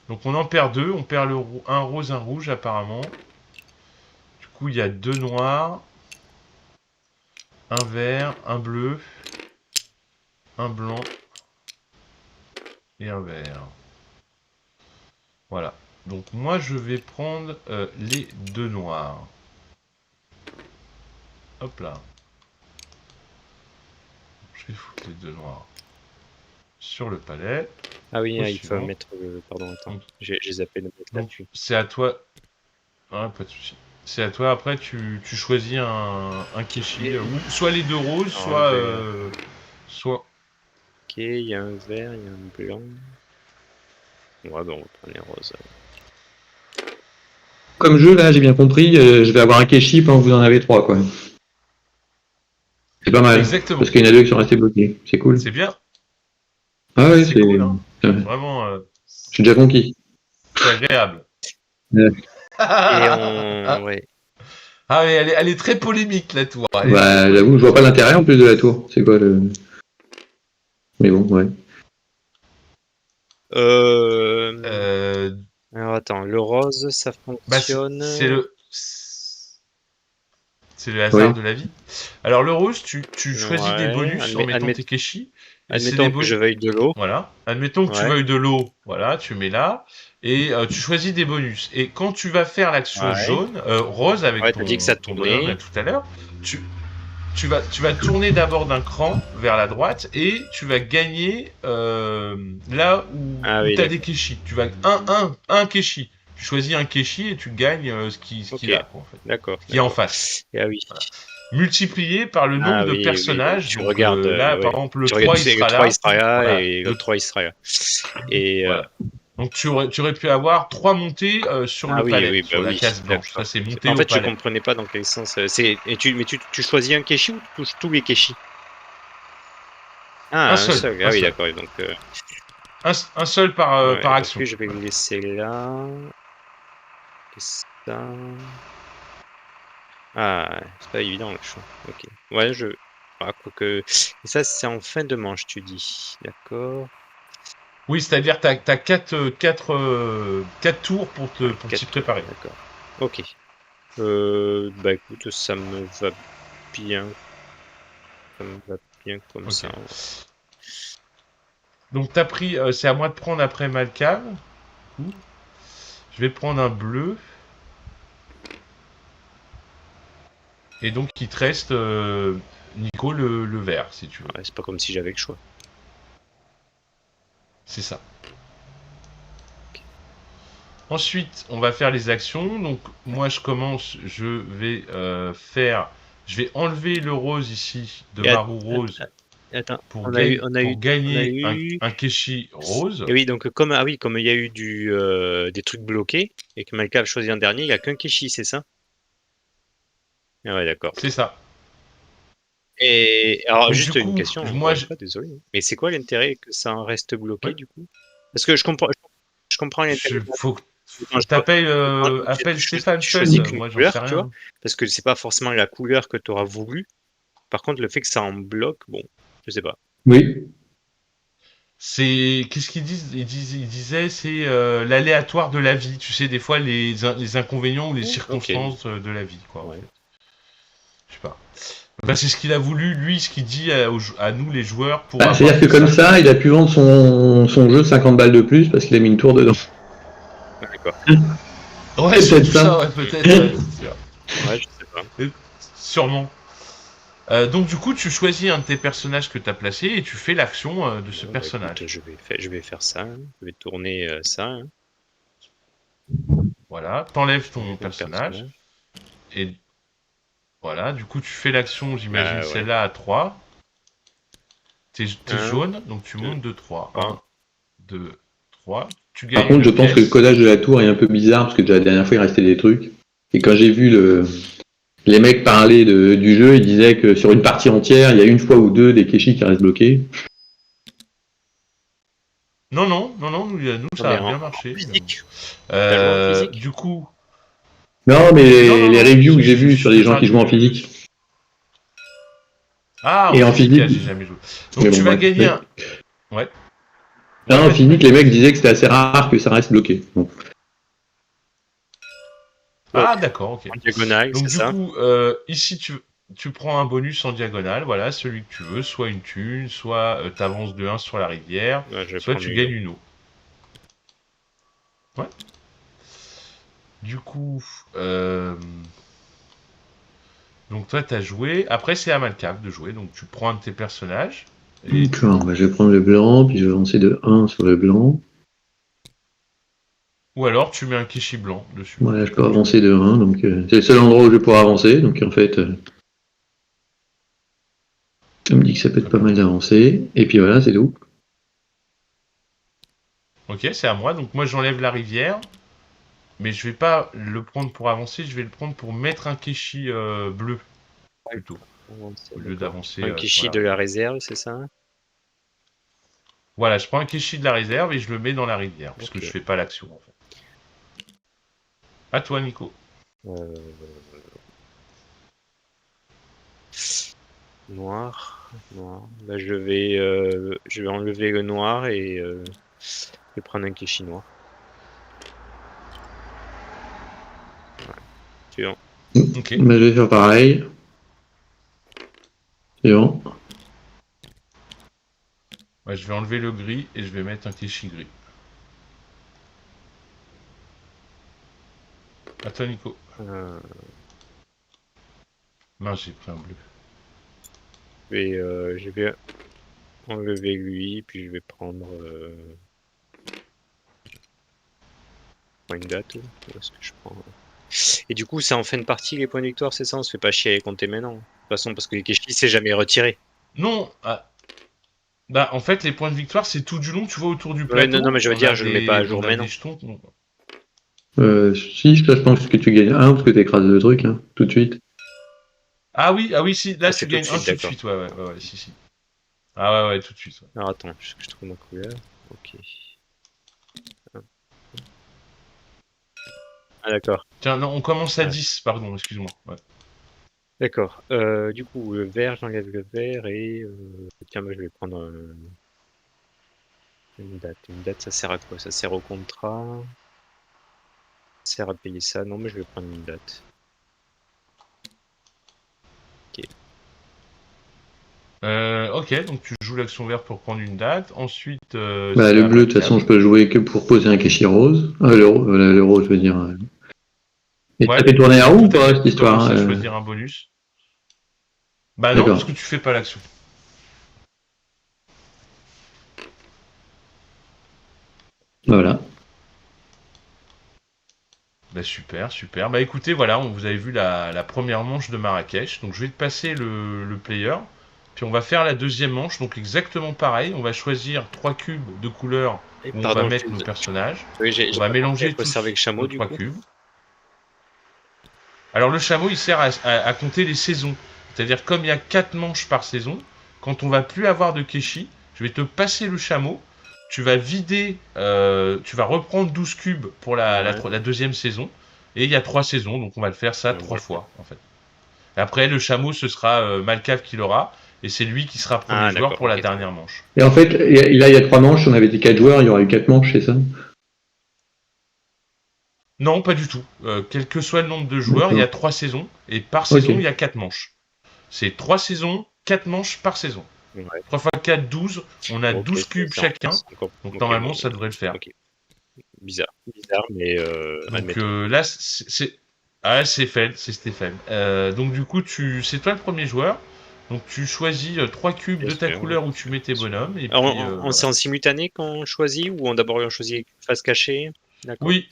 Donc on en perd deux, on perd un rose, un rouge apparemment. Du coup, il y a 2 noirs, un vert, un bleu, un blanc et un vert. Voilà. Donc moi, je vais prendre les 2 noirs. Hop là. Je vais foutre les 2 noirs sur le palais. Ah oui, il faut mettre... pardon, attends. J'ai zappé de mettre là-dessus. C'est à toi... Ah, pas de souci. C'est à toi, après tu choisis un kéchi, ou soit les 2 roses, soit... Ok, il y a un vert, il y a un blanc. Ouais, bon, on va prendre les roses. Comme jeu, là, j'ai bien compris, je vais avoir un kéchi pendant que vous en avez 3, quoi. C'est pas mal. Exactement. Parce qu'il y en a 2 qui sont restés bloqués. C'est cool. C'est bien. Ah ouais, c'est cool, hein. Vraiment... je suis déjà conquis. C'est agréable. Ouais. Ouais. Ah mais elle est très polémique la tour. Bah j'avoue, je vois pas l'intérêt en plus de la tour. C'est quoi le... Mais bon, ouais. Alors attends, le rose, ça fonctionne... C'est le hasard de la vie. Alors le rose, tu choisis des bonus en mettant tes kéchis. Admettons que je veuille de l'eau. Voilà. Admettons que tu veuilles de l'eau. Voilà, tu mets là. Et tu choisis des bonus. Et quand tu vas faire l'action jaune, rose avec ton dit que ça tournait tout à l'heure, tu vas tourner d'abord d'un cran vers la droite et tu vas gagner là où tu as des kéchis. Tu vas un kéchi. Tu choisis un kéchi et tu gagnes ce qu'il a, en fait. D'accord. Qui est en face. Ah oui. Voilà. Multiplié par le nombre de personnages. Tu donc, regardes là, par exemple, le 3 il sera là. Il sera là voilà. Et le 3 il sera là. Et voilà. Donc tu aurais pu avoir 3 montées sur le palais, sur la case blanche. Ça c'est monté en fait, au palais. je comprenais pas dans quel sens. Mais tu choisis un kéchi ou tu touches tous les kéchis? Ah, un seul. Ah oui, d'accord. Donc un seul par action. Je vais me laisser là. Et ça. Ah, c'est pas évident le choix. Ok. Ouais, quoique. Et ça, c'est en fin de manche, tu dis. D'accord. Oui, c'est-à-dire que tu as 4 tours pour t'y préparer. D'accord. Ok. Bah écoute, ça me va bien. Ça me va bien comme ça. Donc t'as pris... c'est à moi de prendre après Malcave. Je vais prendre un bleu. Et donc il te reste, Nico, le vert, si tu veux. Ouais, c'est pas comme si j'avais le choix. C'est ça. Okay. Ensuite, on va faire les actions. Donc, moi, je commence. Je vais enlever le rose ici de ma roue rose. Attends. Pour gagner un kéchi rose. Et oui, donc comme il y a eu des trucs bloqués et que Malka a choisi un dernier, il n'y a qu'un kéchi, c'est ça? Ah ouais, d'accord. C'est ça. Et alors, donc, juste une question, moi, désolé. Mais c'est quoi l'intérêt que ça en reste bloqué du coup? Parce que je comprends l'intérêt. Faut que t'appelles Stéphane Schultz, moi j'en sais rien. Tu vois, parce que c'est pas forcément la couleur que tu auras voulu. Par contre, le fait que ça en bloque, bon, je sais pas. Oui. C'est qu'est-ce qu'ils disent? Ils disaient c'est l'aléatoire de la vie. Tu sais, des fois les inconvénients ou les circonstances de la vie, quoi. Ouais. Je sais pas. Bah, c'est ce qu'il a voulu, lui, ce qu'il dit à nous, les joueurs. C'est-à-dire que comme ça, il a pu vendre son jeu 50 balles de plus parce qu'il a mis une tour dedans. D'accord. Ouais, c'est peut-être ça, ouais, peut-être. Ouais, je sais pas. Sûrement. Donc du coup, tu choisis un de tes personnages que tu as placé et tu fais l'action de ce Bon, personnage. écoute, je vais faire ça. Hein. Je vais tourner ça. Hein. Voilà, t'enlèves ton Mon personnage. Et voilà, du coup, tu fais l'action, j'imagine, Ouais. celle-là à 3. T'es Un, jaune, donc tu 2, montes de 3. 3. 1, 2, 3. Tu Par gagnes contre, je une pense que le pièce. codage de la tour est un peu bizarre parce que déjà la dernière fois il restait des trucs. Et quand j'ai vu les mecs parler du jeu, ils disaient que sur une partie entière, il y a une fois ou deux des kéchis qui restent bloqués. Non, nous ça a bien marché. Physique. T'as joué en physique Du coup... Non, mais les reviews que j'ai je vues sur les gens qui jouent en physique. Ah, Et en en physique, physique, j'ai jamais joué. Donc tu vas gagner un... Ouais. Non, en physique, les mecs disaient que c'était assez rare que ça reste bloqué. Bon. Ah, d'accord, ok. En diagonale, Donc c'est du ça. coup, ici tu prends un bonus en diagonale, voilà, celui que tu veux, soit une thune, soit t'avances de 1 sur la rivière, Ouais, je vais soit prendre tu gagnes une eau. Ouais. Du coup, donc toi t'as joué, après c'est à Malcave de jouer, donc tu prends un de tes personnages. Et... D'accord, bah, je vais prendre le blanc, puis je vais avancer de 1 sur le blanc. Ou alors tu mets un Kishi blanc dessus. Voilà, je peux avancer de 1, donc c'est le seul endroit où je vais pouvoir avancer, donc en fait, ça me dit que ça peut être pas mal d'avancer, et puis voilà, c'est tout. Ok, c'est à moi, donc moi j'enlève la rivière, mais je vais pas le prendre pour avancer, je vais le prendre pour mettre un Kishi bleu, plutôt, au lieu d'avancer Un sur Kishi la de la rivière. réserve, c'est ça? Voilà, je prends un Kishi de la réserve et je le mets dans la rivière, parce que Ok. je fais pas l'action en fait. À toi, Nico. Noir. Là, je vais enlever le noir et je vais prendre un Kishi noir. Ouais. Suivant. Ok. Bah, je vais faire pareil. C'est bon. Ouais, je vais enlever le gris et je vais mettre un Kishi gris. À toi, Nico. Mince, j'ai pris un bleu. Je vais enlever lui, puis je vais prendre une date. Où est-ce que je prends Et du coup, c'est en fin de partie les points de victoire, c'est ça? On se fait pas chier à les compter maintenant. De toute façon, parce que les Kishi, c'est jamais retiré. Non, bah en fait les points de victoire c'est tout du long, tu vois autour du Ouais, plateau. non, mais je veux dire, je le mets pas à jour on a maintenant. des jetons. Si, je pense que tu gagnes 1 parce que tu écrases le truc, hein, tout de suite. Ah oui, si, là Ah, tu c'est tout de gagnes un suite, tout de d'accord. suite, ouais, si. Ah ouais, tout de suite. Ouais. Alors attends, je trouve ma couleur. Ok. Ah d'accord. Tiens, non, on commence à Ouais. 10, pardon, excuse-moi. Ouais. D'accord. Du coup, le vert, j'enlève le vert et tiens, moi je vais prendre une date. Une date, ça sert à quoi? Ça sert au contrat? Ça sert à payer ça? Non, mais je vais prendre une date. Ok. Ok, donc tu joues l'action verte pour prendre une date. Ensuite, Bah, c'est le à bleu, de toute façon, Malcave. je peux le jouer que pour poser un kéchi rose. Le rose, je veux dire. Et Ouais, ça fait tourner donc la du roue coup, ou pas, cette tu histoire? commences à choisir un bonus. Bah non, parce D'accord. que tu fais pas l'action. Voilà. Bah super. Bah écoutez, voilà, vous avez vu la première manche de Marrakech. Donc je vais te passer le player. Puis on va faire la deuxième manche. Donc exactement pareil. On va choisir 3 cubes de couleur Et où on va pardon, mettre nos personnages. oui, On j'ai va pas pensé à mélanger conserver le tous chameau nos du 3 coup. cubes. Alors le chameau, il sert à compter les saisons. C'est-à-dire comme il y a 4 manches par saison, quand on va plus avoir de Keshi, je vais te passer le chameau. Tu vas vider, tu vas reprendre 12 cubes pour la deuxième saison. Et il y a 3 saisons, donc on va le faire ça 3 fois en fait. Et après, le chameau, ce sera Malcave qui l'aura. Et c'est lui qui sera premier Ah joueur d'accord, pour la ok. dernière manche. Et en fait, là, il y a 3 manches. Si on avait été 4 joueurs, il y aurait eu 4 manches, c'est ça? Non, pas du tout. Quel que soit le nombre de joueurs, il y a D'accord. 3 saisons. Et par Ok. saison, il y a 4 manches. C'est 3 saisons, 4 manches par saison. Ouais. 3 x 4, 12. On a Ok, 12 cubes chacun. Donc ok, normalement, bon, ça devrait le faire. ok. Bizarre, mais Donc admettons. là, c'est... Ah, c'est fait, c'est Stéphane. Donc du coup, c'est toi le premier joueur. Donc tu choisis 3 cubes de ta Bien sûr, couleur où tu mets tes bonhommes. Et Alors, puis, c'est en simultané qu'on choisit ou d'abord on choisit face cachée? D'accord. oui,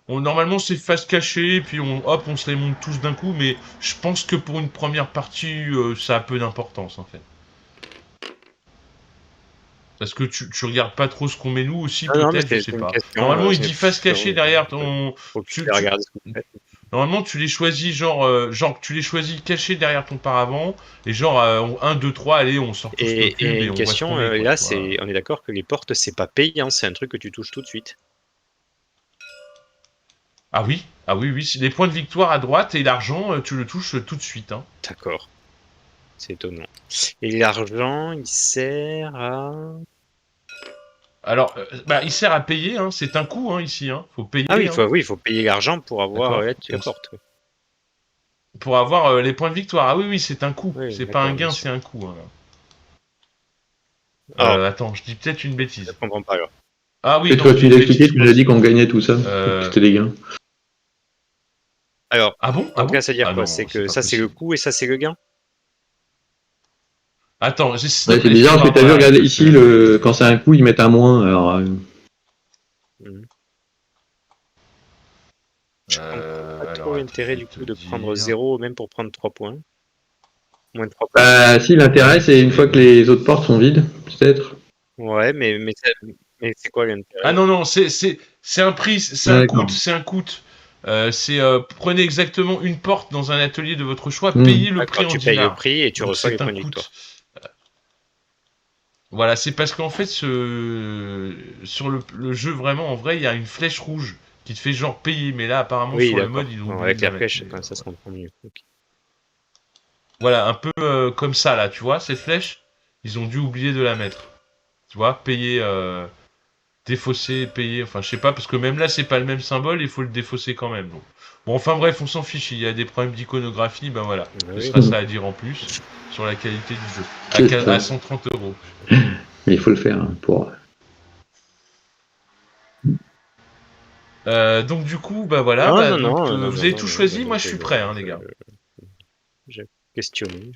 normalement c'est face cachée, et puis on se les monte tous d'un coup, mais je pense que pour une première partie, ça a peu d'importance en fait. Parce que tu regardes pas trop ce qu'on met nous aussi, Non, mais peut-être, je c'est sais une pas. question. Normalement, il dit face cachée derrière Faut ton. que Tu, tu tu- regardes ce que vous faites. Normalement, tu les choisis genre tu les choisis cachés derrière ton paravent, et genre 1, 2, 3, allez, on sort tous nos Et cubes et une on voit ce question, qu'on met. Quoi, là, tu vois. on est d'accord que les portes, c'est pas payant, c'est un truc que tu touches tout de suite. Ah oui, oui. Les points de victoire à droite et l'argent, tu le touches tout de suite. Hein. D'accord. C'est étonnant. Et l'argent, il sert à... Alors, il sert à payer, hein, c'est un coût hein, ici. Hein. Faut payer. Ah oui, Hein. il faut payer l'argent pour avoir D'accord. la porte. Oui, Pour avoir les points de victoire. Ah oui, c'est un coût. oui, C'est pas d'accord, un bien gain, sûr. c'est un coût. Hein. Alors, Attends, je dis peut-être une je bêtise. comprends pas alors. Ah oui, Et non, toi, je dis tu une l'as bêtise, expliqué, je tu nous as pense. dit qu'on gagnait tout ça, Euh, que c'était des gains. Alors, Ah bon? en tout cas, ça veut dire Ah quoi? non, C'est c'est que pas ça, c'est le possible. coût et ça, c'est le gain? Attends, s'il te Ouais, c'est plaît, bizarre parce que fais-moi t'as vu, voir, regarde parce ici, que- quand c'est un coup, ils mettent un moins. Alors, Mhm. Je comprends pas trop alors, attends, l'intérêt je vais du te coup de prendre dire. 0 même pour prendre 3 points. Moins de 3 points. bah, si, l'intérêt, c'est une fois que les autres portes sont vides, peut-être. Ouais, mais c'est quoi Ah l'intérêt? non, c'est un prix, c'est Ah, un d'accord. coût, c'est un coût. Prenez exactement une porte dans un atelier de votre choix, Hmm. payez le prix D'accord, en tu payes le dinars. prix et tu Donc reçois les c'est un points de coût. victoire. Voilà, c'est parce qu'en fait, sur le jeu, vraiment, en vrai, il y a une flèche rouge qui te fait genre payer, mais là, apparemment, Oui, sur le d'accord. mode, ils ont Bon, oublié avec de la la mettre. flèche, Mais, ça se voilà. comprend mieux. Ok. Voilà, un peu comme ça, là, tu vois, cette flèche, ils ont dû oublier de la mettre. Tu vois, payer, défausser, payer, enfin, je sais pas, parce que même là, c'est pas le même symbole, il faut le défausser quand même. Donc. Bon, enfin bref, on s'en fiche, il y a des problèmes d'iconographie, ben voilà, ce Oui. sera ça à dire en plus sur la qualité du jeu. C'est ça. À 130 €. Mais il faut le faire hein, pour. Donc du coup, bah voilà, Non, bah, non, donc non, non, vous non, avez non, tout non, choisi, moi je suis prêt, hein, les gars. J'ai questionné,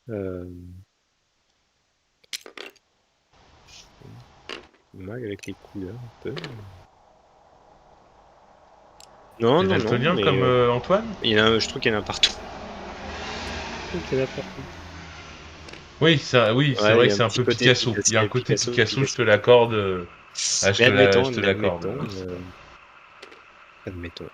Euh... Mal avec les couleurs un peu. Non, T'es non, non, daltonien mais comme Antoine? je trouve qu'il y en a partout. Oui, c'est Ouais, il vrai y que a un c'est un petit peu côté Picasso. Il y a un côté Picasso, je te Picasso. l'accorde. Je Mais admettons, te l'accorde. admettons.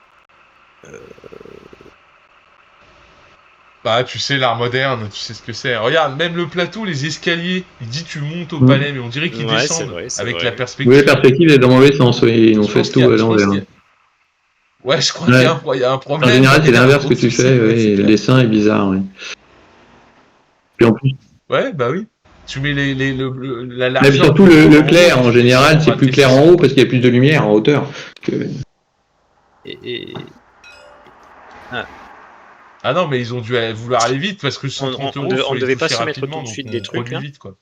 Bah, tu sais, l'art moderne, tu sais ce que c'est. Regarde, même le plateau, les escaliers, il dit tu montes au Hmm. palais, mais on dirait qu'ils Ouais, c'est descendent vrai, c'est avec la vrai. Oui, la perspective. perspective est dans le mauvais sens, oui, ils ont Je fait pense qu'il y tout a, à je pense qu'il y l'envers. a... Ouais, je crois Ouais. qu'il y a un En problème général, c'est derrière le l'inverse que gros tu souci, fais, ouais, c'est oui, le clair. dessin est bizarre, oui. Puis en plus, Ouais, bah oui. Tu mets la mais puis largeur surtout du cône le en haut clair, et en tu général, descends c'est à plus tes clair en 600. haut parce qu'il y a plus de lumière en hauteur. Que... Et... Ah, Ah non, mais ils ont dû vouloir aller vite parce que 130 €, faut on les devait pas toucher se mettre tout rapidement, de donc suite des on trucs produit là. vite, quoi.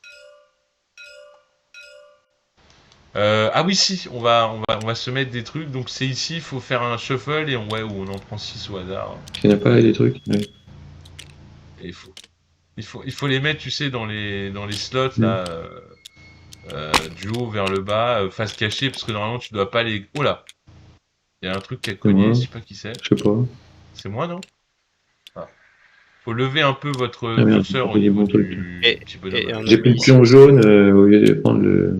Ah oui, si, on va se mettre des trucs. Donc c'est ici, il faut faire un shuffle et on en prend 6 au hasard. Il n'y en a pas des trucs. Ouais. Et il faut les mettre, tu sais, dans les slots là, du haut vers le bas, face cachée, parce que normalement tu dois pas les. Oh là, il y a un truc qui a C'est cogné, moi, je sais pas qui c'est. je sais pas. C'est moi, non? Ah. Faut lever un peu votre Ah merde, j'ai curseur au pris des niveau bons trucs. du petit bonhomme. Et on J'ai a pris le mis pion jaune au lieu de prendre le.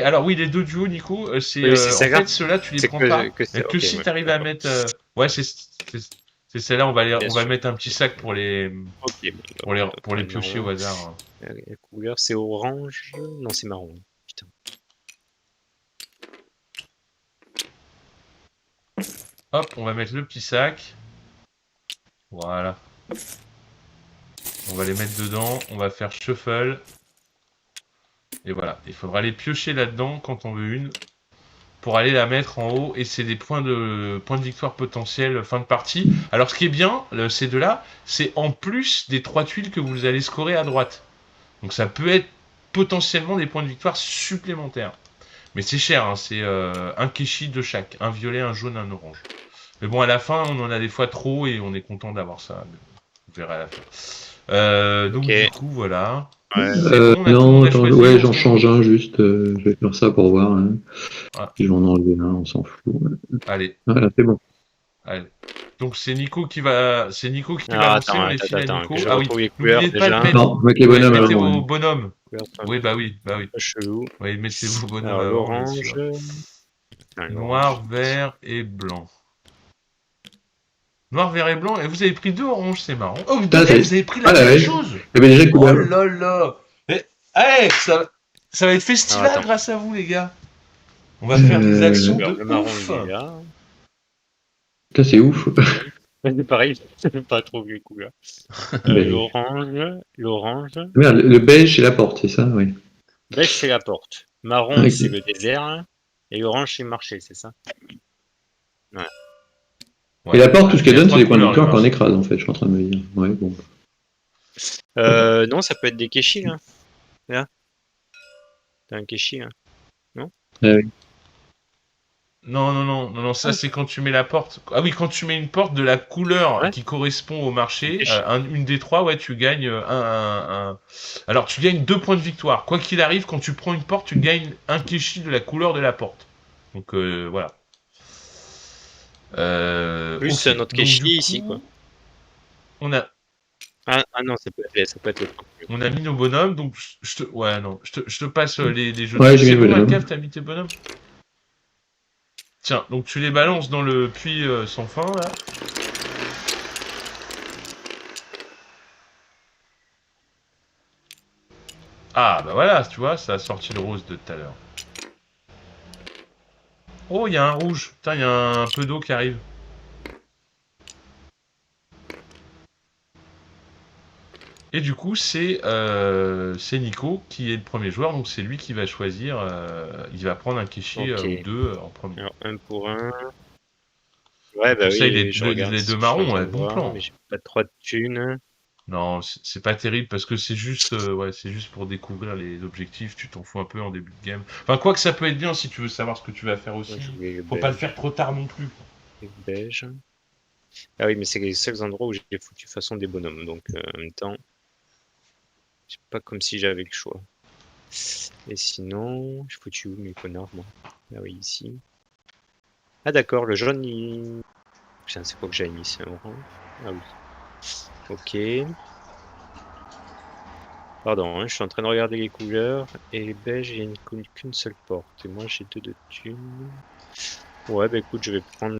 Alors oui, les deux du haut, Nico, Oui, c'est en celle-là. fait ceux-là tu les C'est prends pas, que mais c'est. que Ok, si ouais, tu arrives à d'accord. mettre, ouais c'est celle-là, Bien on va sûr. mettre un petit sac pour les Ok, bon, pour les piocher au normalement, hasard. la couleur c'est orange. Non, c'est marron. Putain. Hop, on va mettre le petit sac. Voilà. On va les mettre dedans, on va faire shuffle. Et voilà, il faudra les piocher là-dedans quand on veut une pour aller la mettre en haut et c'est des points de victoire potentiels fin de partie. Alors ce qui est bien, ces deux-là, c'est en plus des 3 tuiles que vous allez scorer à droite. Donc ça peut être potentiellement des points de victoire supplémentaires. Mais c'est cher, hein, c'est un keshi de chaque, un violet, un jaune, un orange. Mais bon, à la fin, on en a des fois trop et on est content d'avoir ça. Mais on verra à la fin. Donc Ok. du coup, voilà. Ouais. C'est bon, on a tout le Non, monde a attends, choisi, ouais, on j'en se- change un juste. Je vais faire ça pour voir. Hein. Ah, Puis je vais en enlever un, on s'en fout. allez, Voilà, c'est bon. allez. Donc c'est Nico qui va Alors, lancer, on les file à attends, que Nico. je Ah oui, retrouve les couleurs n'oubliez pas de déjà. mettre. Non, avec les Ouais, bonhommes mettez avant. vos Ouais. bonhommes. Couleurs, c'est un Oui, bah oui, bah oui. peu chelou. Oui, mettez vos bonhommes Alors, avant, bien l'orange. sûr. Ah, Noir, vert et blanc. Noir, vert et blanc. Et vous avez pris 2 oranges, c'est marrant. Oh, Putain, vous avez pris la Ah là, même ouais. chose. Il y avait déjà Oh couleur. là là. Eh, ça va être festival attends. grâce à vous, les gars. On va faire des actions Alors, de le marron, ouf. il est là. Putain, c'est ouf. C'est pareil, je sais pas trop les couleurs. Beige. L'orange. Merde, le beige, c'est la porte, c'est ça, oui. Beige, c'est la porte. Marron, Ok. c'est le désert. Et orange, c'est le marché, c'est ça? Ouais. Et la porte, tout ce Il y qu'elle a donne, c'est 3 des points de couleurs, le victoire qu'on marché. écrase, en fait, je suis en train de me dire. Ouais, bon. Non, ça peut être des kéchis, là. Là. T'as un kéchi, là. Ouais. Non, ça c'est quand tu mets la porte. Ah oui, quand tu mets une porte de la couleur Ouais. qui correspond au marché, Kéchi. une des 3, ouais, tu gagnes Alors tu gagnes 2 points de victoire. Quoi qu'il arrive, quand tu prends une porte, tu gagnes un kéchi de la couleur de la porte. Donc voilà. Plus Ok. notre Donc kéchi du ici, coup, quoi. on a, Non, ça peut être le truc. on a mis nos bonhommes. Donc ouais, non, je te passe les jeux. Ouais, j'ai C'est mis le bon, bonhomme. Malcave, t'as mis tes bonhommes. Tiens, donc tu les balances dans le puits sans fin là. Ah, bah voilà, tu vois, ça a sorti le rose de tout à l'heure. Oh, il y a un rouge. Putain, il y a un peu d'eau qui arrive. Et du coup, c'est Nico qui est le premier joueur, donc c'est lui qui va choisir. Il va prendre un Kishi Ok. ou 2 en premier. Alors, un pour un. Ouais, bah Pour ça, oui, je regarde les ce 2 que je suis en marrons, train ouais, de bon voir, plan. mais j'ai pas trop de thunes. Non, c'est pas terrible parce que c'est juste, ouais, c'est juste pour découvrir les objectifs. Tu t'en fous un peu en début de game. Enfin, quoi que ça peut être bien si tu veux savoir ce que tu vas faire aussi. Moi, je voulais le Faut pas le beige. faire trop tard non plus. Le beige. Ah oui, mais c'est les seuls endroits où j'ai foutu façon des bonhommes, donc en même temps, c'est pas comme si j'avais le choix. Et sinon, j'ai foutu où mes connards, moi? Ah oui, ici. Ah d'accord, le jaune, il... Putain, c'est quoi que j'avais mis? C'est un orange? Ah oui. Ok. Pardon, hein, je suis en train de regarder les couleurs. Et les beiges, il n'y a qu'une seule porte. Et moi, j'ai 2 de thunes. Ouais, bah écoute, je vais prendre